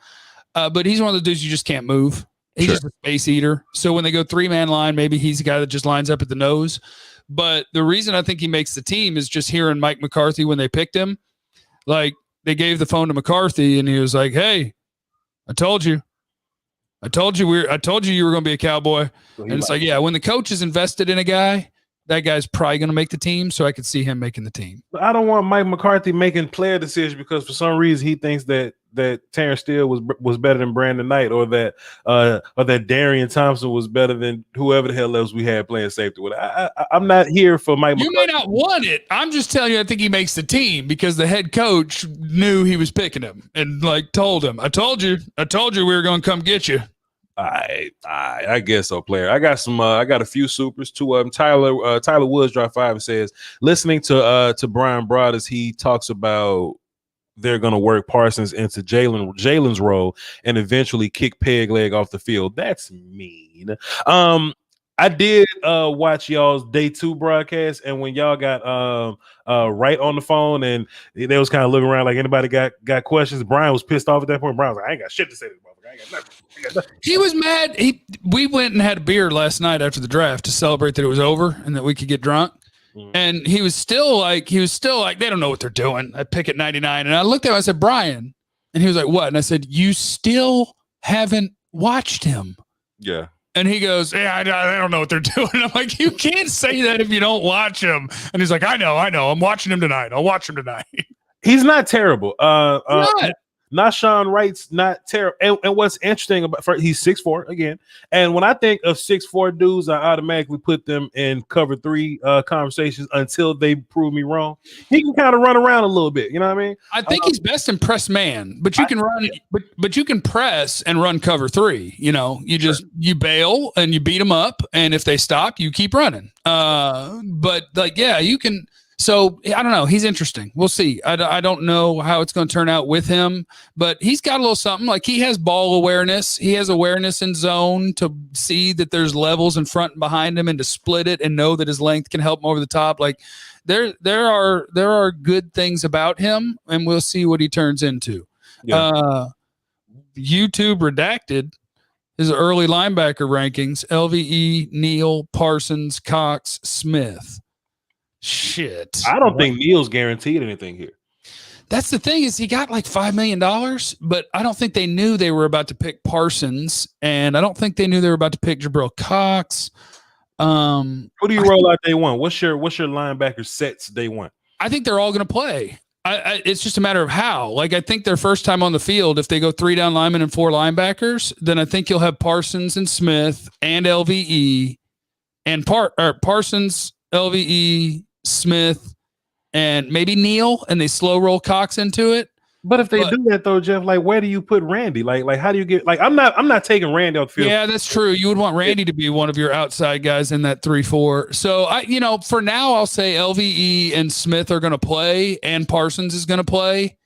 But he's one of the dudes you just can't move. He's just a space eater. So when they go 3-man line, maybe he's a guy that just lines up at the nose. But the reason I think he makes the team is just hearing Mike McCarthy when they picked him. Like, they gave the phone to McCarthy and he was like, hey, I told you you were going to be a Cowboy. So and it's like, yeah, when the coach is invested in a guy, that guy's probably going to make the team, so I could see him making the team. I don't want Mike McCarthy making player decisions because for some reason he thinks that Terrence Steele was better than Brandon Knight, or that Darian Thompson was better than whoever the hell else we had playing safety with. I'm not here for Mike McCarthy. You may not want it. I'm just telling you, I think he makes the team because the head coach knew he was picking him and like told him, I told you we were going to come get you. I guess so, player. I got a few supers. 2 of them. Tyler Woods dropped 5 and says, listening to Brian Broad as he talks about they're going to work Parsons into Jalen's role and eventually kick Peg Leg off the field. That's mean. I did watch y'all's day 2 broadcast, and when y'all got Wright on the phone and they was kind of looking around like anybody got questions, Brian was pissed off at that point. Brian was like, I ain't got shit to say to this motherfucker. I ain't got nothing. He was mad. We went and had a beer last night after the draft to celebrate that it was over and that we could get drunk. And he was still like, they don't know what they're doing. I pick at 99. And I looked at him, I said, Brian. And he was like, what? And I said, you still haven't watched him. Yeah. And he goes, yeah, I don't know what they're doing. I'm like, you can't say that if you don't watch him. And he's like, I know. I'm watching him tonight. I'll watch him tonight. He's not terrible. Nashon Wright's not terrible. And what's interesting about he's 6'4" again. And when I think of 6'4" dudes, I automatically put them in cover 3 conversations until they prove me wrong. He can kind of run around a little bit. You know what I mean? I think he's best in press man, but you can run, but you can press and run cover 3. You know, you bail and you beat them up, and if they stop, you keep running. But like, yeah, you can. So I don't know. He's interesting. We'll see. I don't know how it's going to turn out with him, but he's got a little something. Like, he has ball awareness. He has awareness in zone to see that there's levels in front and behind him, and to split it and know that his length can help him over the top. Like, there are good things about him, and we'll see what he turns into. Yeah. YouTube redacted his early linebacker rankings: LVE, Neal, Parsons, Cox, Smith. Shit. I don't think Neal's guaranteed anything here. That's the thing, is he got like $5 million, but I don't think they knew they were about to pick Parsons, and I don't think they knew they were about to pick Jabril Cox. Who do you roll out day one? What's your linebacker sets day one? I think they're all going to play. It's just a matter of how. Like, I think their first time on the field, if they go 3 down linemen and 4 linebackers, then I think you'll have Parsons and Smith and LVE and Parsons, LVE, Smith, and maybe Neal, and they slow roll Cox into it. But if they do that though, Jeff, like, where do you put Randy? Like how do you get? Like, I'm not taking Randy off the field. Yeah, that's true. You would want Randy to be one of your outside guys in that 3-4. So for now, I'll say LVE and Smith are going to play, and Parsons is going to play.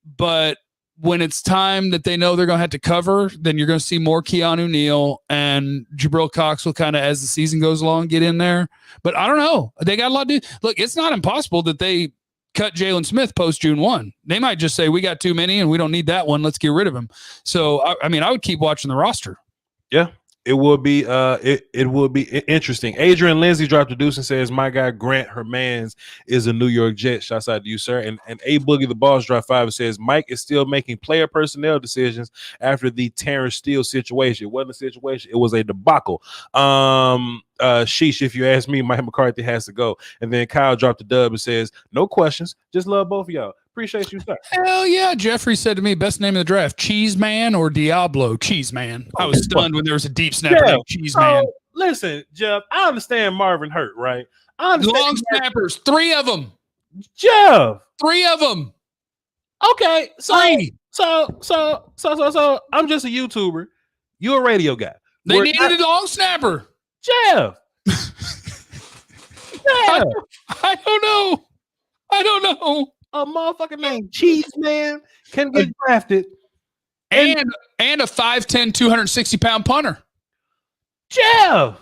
But when it's time that they know they're going to have to cover, then you're going to see more Keanu Neal, and Jabril Cox will kind of, as the season goes along, get in there. But I don't know. They got a lot to do. Look, it's not impossible that they cut Jalen Smith post June 1. They might just say, we got too many and we don't need that one. Let's get rid of him. So, I would keep watching the roster. Yeah. It would be it would be interesting. Adrian Lindsay dropped a deuce and says, my guy Grant Hermans is a New York Jet. Shouts out to you, sir. And A Boogie the Boss dropped 5 and says, Mike is still making player personnel decisions after the Terrence Steele situation. It wasn't a situation, it was a debacle. Sheesh, if you ask me, Mike McCarthy has to go. And then Kyle dropped a dub and says, no questions, just love both of y'all. Appreciate you, sir. Hell yeah. Jeffrey said to me, best name of the draft, Cheese Man or Diablo? Cheese Man. I was stunned when there was a deep snapper named Cheese Man. Listen, Jeff, I understand Marvin Hurt, right? I understand long snappers, 3 of them. Jeff. 3 of them. Okay. So I'm just a YouTuber. You're a radio guy. They needed a long snapper. Jeff. Jeff. I don't know. A motherfucker named Cheese Man can get drafted. And a 5'10", 260-pound punter. Jeff.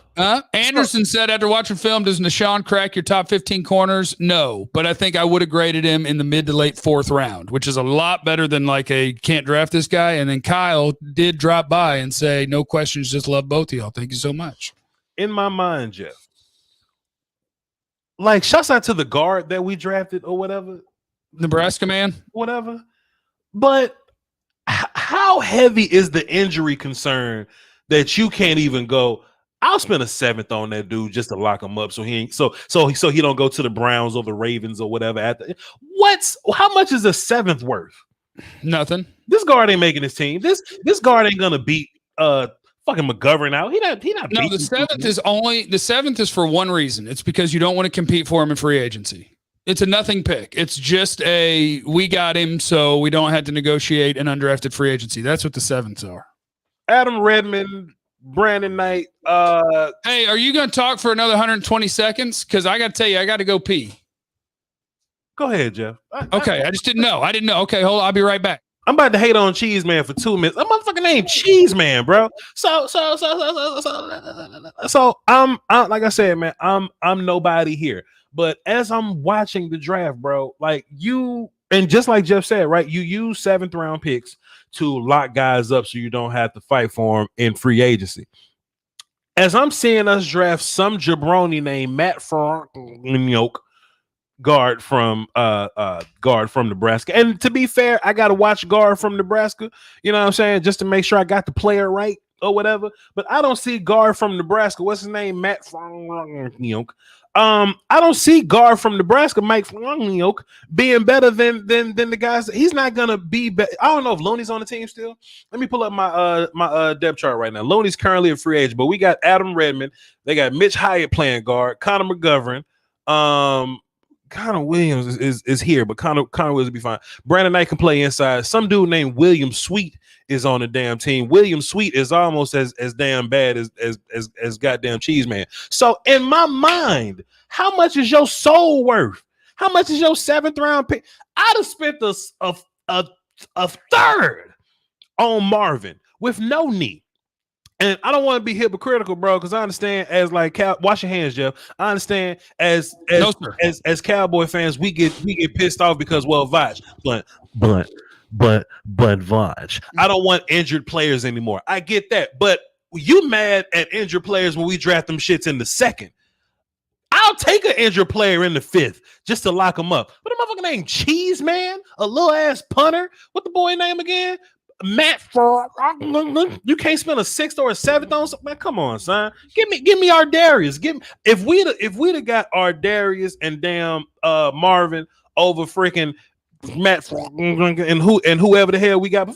Anderson said after watching film, does Nashon crack your top 15 corners? No, but I think I would have graded him in the mid to late 4th round, which is a lot better than like a can't draft this guy. And then Kyle did drop by and say, no questions, just love both of y'all. Thank you so much. In my mind, Jeff, like, shouts out to the guard that we drafted or whatever. Nebraska man, whatever. But how heavy is the injury concern that you can't even go, I'll spend a 7th on that dude just to lock him up so he ain't so he don't go to the Browns or the Ravens or whatever. How much is a 7th worth? Nothing. This guard ain't making his team. This guard ain't gonna beat fucking McGovern out. He not. No, the 7th is for one reason. It's because you don't want to compete for him in free agency. It's a nothing pick. It's just we got him, so we don't have to negotiate an undrafted free agency. That's what the 7ths are. Adam Redmond, Brandon Knight. Hey, are you going to talk for another 120 seconds? Because I got to tell you, I got to go pee. Go ahead, Jeff. Okay, I just didn't know. I didn't know. Okay, hold on. I'll be right back. I'm about to hate on Cheese Man for 2 minutes. I'm motherfucking name Cheese Man, bro. So I'm like I said, man, I'm nobody here. But as I'm watching the draft, bro, like and just like Jeff said, right, you use 7th round picks to lock guys up so you don't have to fight for them in free agency. As I'm seeing us draft some jabroni named Matt Farniok, guard from Nebraska. And to be fair, I got to watch guard from Nebraska, you know what I'm saying, just to make sure I got the player right. or whatever. But I don't see guard from Nebraska. What's his name? Matt. I don't see guard from Nebraska, Mike being better than the guys. He's not gonna be better. I don't know if Looney's on the team still. Let me pull up my depth chart right now. Looney's currently a free agent, but we got Adam Redmond. They got Mitch Hyatt playing guard. Connor McGovern. Connor Williams is here, but Connor Williams will be fine. Brandon Knight can play inside. Some dude named William Sweet is on the damn team. William Sweet is almost as damn bad as goddamn Cheese Man. So in my mind, how much is your soul worth? How much is your 7th round pick? I'd have spent a third on Marvin with no knee. And I don't want to be hypocritical, bro, because I understand as like wash your hands, Jeff. I understand as Cowboy fans, we get pissed off because Voch, but Voch. I don't want injured players anymore. I get that, but you mad at injured players when we draft them shits in the 2nd. I'll take an injured player in the 5th just to lock them up. What a motherfucker named Cheese Man, a little ass punter. What the boy name again? Matt, you can't spend a 6th or a 7th on something. Man, come on, son. Give me Ardarius. If we'd have got Ardarius and damn Marvin over freaking Matt and whoever the hell we got,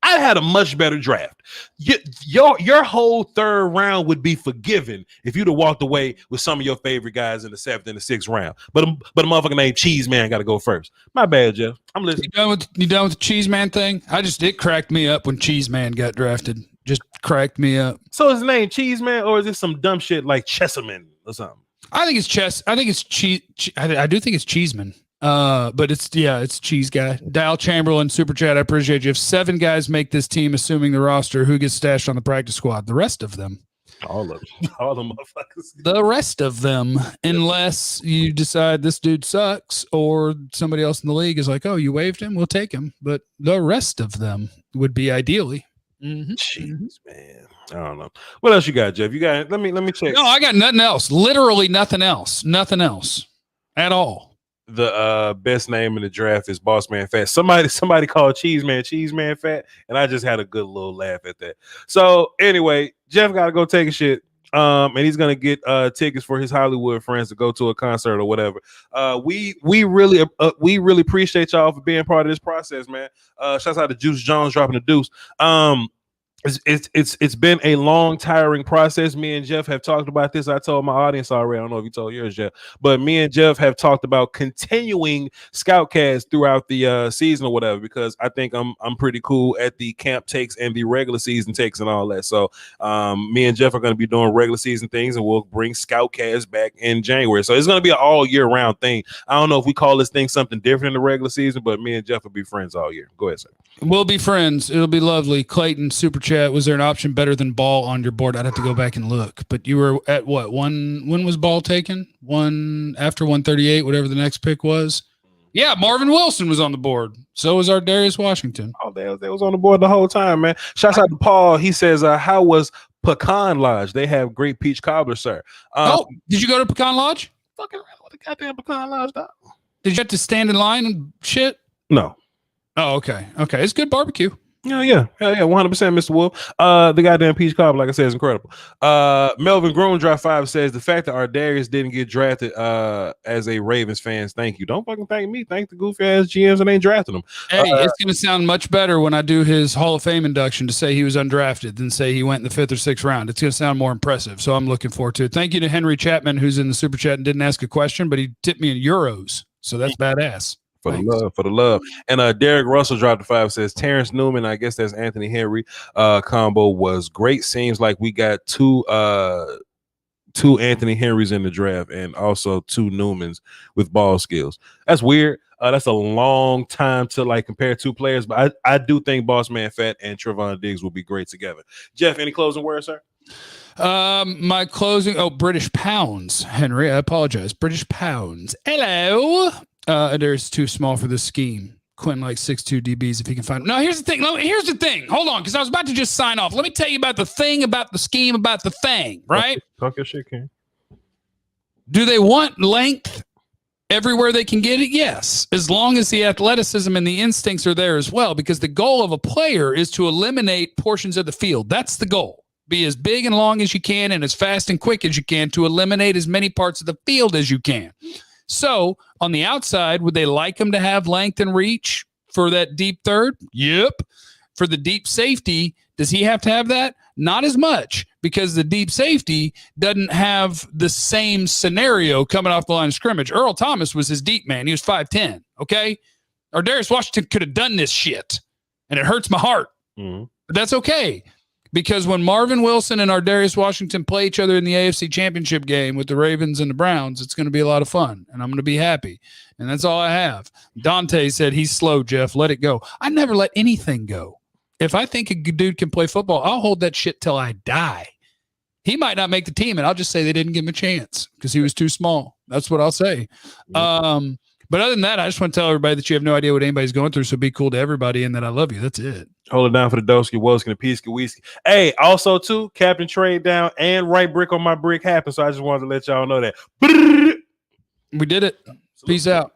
I had a much better draft. Your whole 3rd round would be forgiven if you'd have walked away with some of your favorite guys in the 7th and the 6th round. But a motherfucker named Cheese Man got to go first. My bad, Jeff. I'm listening. You done with the Cheese Man thing? It cracked me up when Cheese Man got drafted. Just cracked me up. So his name Cheese Man, or is it some dumb shit like Chessaman or something? I think it's Chess. I think it's Cheese. I do think it's Cheeseman. But it's Cheese Guy. Dial Chamberlain, Super Chat. I appreciate you. If 7 guys make this team, assuming the roster, who gets stashed on the practice squad? The rest of them. All of them. All the motherfuckers. The rest of them, unless you decide this dude sucks or somebody else in the league is like, oh, you waived him, we'll take him. But the rest of them would be ideally. Jeez, man. I don't know. What else you got, Jeff? You got let me check. No, I got nothing else. Literally nothing else. Nothing else at all. The best name in the draft is Boss Man Fat. Somebody called Cheese Man Fat, and I just had a good little laugh at that. So anyway, Jeff got to go take a shit, and he's gonna get tickets for his Hollywood friends to go to a concert or whatever. We really appreciate y'all for being part of this process, man. Shouts out to Juice Jones dropping the deuce. It's been a long, tiring process. Me and Jeff have talked about this. I told my audience already. I don't know if you told yours, Jeff, but me and Jeff have talked about continuing Scoutcast throughout the season or whatever, because I think I'm pretty cool at the camp takes and the regular season takes and all that. So me and Jeff are going to be doing regular season things, and we'll bring Scoutcast back in January. So it's going to be an all year round thing. I don't know if we call this thing something different in the regular season, but me and Jeff will be friends all year. Go ahead, sir. We'll be friends. It'll be lovely. Clayton, Super Chat. Was there an option better than Ball on your board? I'd have to go back and look. But you were at what? When was Ball taken? After 138, whatever the next pick was. Yeah, Marvin Wilson was on the board. So was our Darius Washington. Oh, they was on the board the whole time, man. Shouts out to Paul. He says, how was Pecan Lodge? They have great peach cobbler, sir. Did you go to Pecan Lodge? Fucking around with the goddamn Pecan Lodge, dog. Did you have to stand in line and shit? No. Oh, okay. Okay. It's good barbecue. Yeah. 100%, Mr. Wolf. The goddamn peach cobbler, like I said, is incredible. Melvin Groom Drop 5 says the fact that Ardarius didn't get drafted as a Ravens fans, thank you. Don't fucking thank me. Thank the goofy ass GMs that ain't drafting them. Hey, it's going to sound much better when I do his Hall of Fame induction to say he was undrafted than say he went in the 5th or 6th round. It's going to sound more impressive. So I'm looking forward to it. Thank you to Henry Chapman, who's in the Super Chat and didn't ask a question, but he tipped me in euros. So that's badass. For the love. And Derek Russell dropped the 5, says Terrence Newman, I guess that's Anthony Henry, combo was great. Seems like we got two Anthony Henrys in the draft and also 2 Newmans with ball skills. That's weird. That's a long time to like compare 2 players, but I do think Boss Man Fat and Trevon Diggs will be great together. Jeff, any closing words, sir? My closing. British pounds, Henry. I apologize. British pounds. Hello. There's too small for the scheme. Quinn likes 6'2" DBs if he can find them. No, here's the thing. Hold on, because I was about to just sign off. Let me tell you about the thing, about the scheme, about the thing, right? Talk your shit, King. Do they want length? Everywhere they can get it, yes, as long as the athleticism and the instincts are there as well, because the goal of a player is to eliminate portions of the field. That's the goal. Be as big and long as you can and as fast and quick as you can to eliminate as many parts of the field as you can. So on the outside, would they like him to have length and reach for that deep third? Yep. For the deep safety, does he have to have that? Not as much, because the deep safety doesn't have the same scenario coming off the line of scrimmage. Earl Thomas was his deep man. He was 5'10", okay? Or Darius Washington could have done this shit, and it hurts my heart. Mm-hmm. But that's okay, because when Marvin Wilson and Darius Washington play each other in the AFC Championship game with the Ravens and the Browns, it's going to be a lot of fun, and I'm going to be happy. And that's all I have. Dante said, he's slow, Jeff. Let it go. I never let anything go. If I think a dude can play football, I'll hold that shit till I die. He might not make the team, and I'll just say they didn't give him a chance because he was too small. That's what I'll say. But other than that, I just want to tell everybody that you have no idea what anybody's going through, so be cool to everybody and that I love you. That's it. Hold it down for the Doski, Woski, and the Peace, Whiskey. Hey, also, too, Captain Trade Down and Right Brick on My Brick happened, so I just wanted to let y'all know that. We did it. Peace out.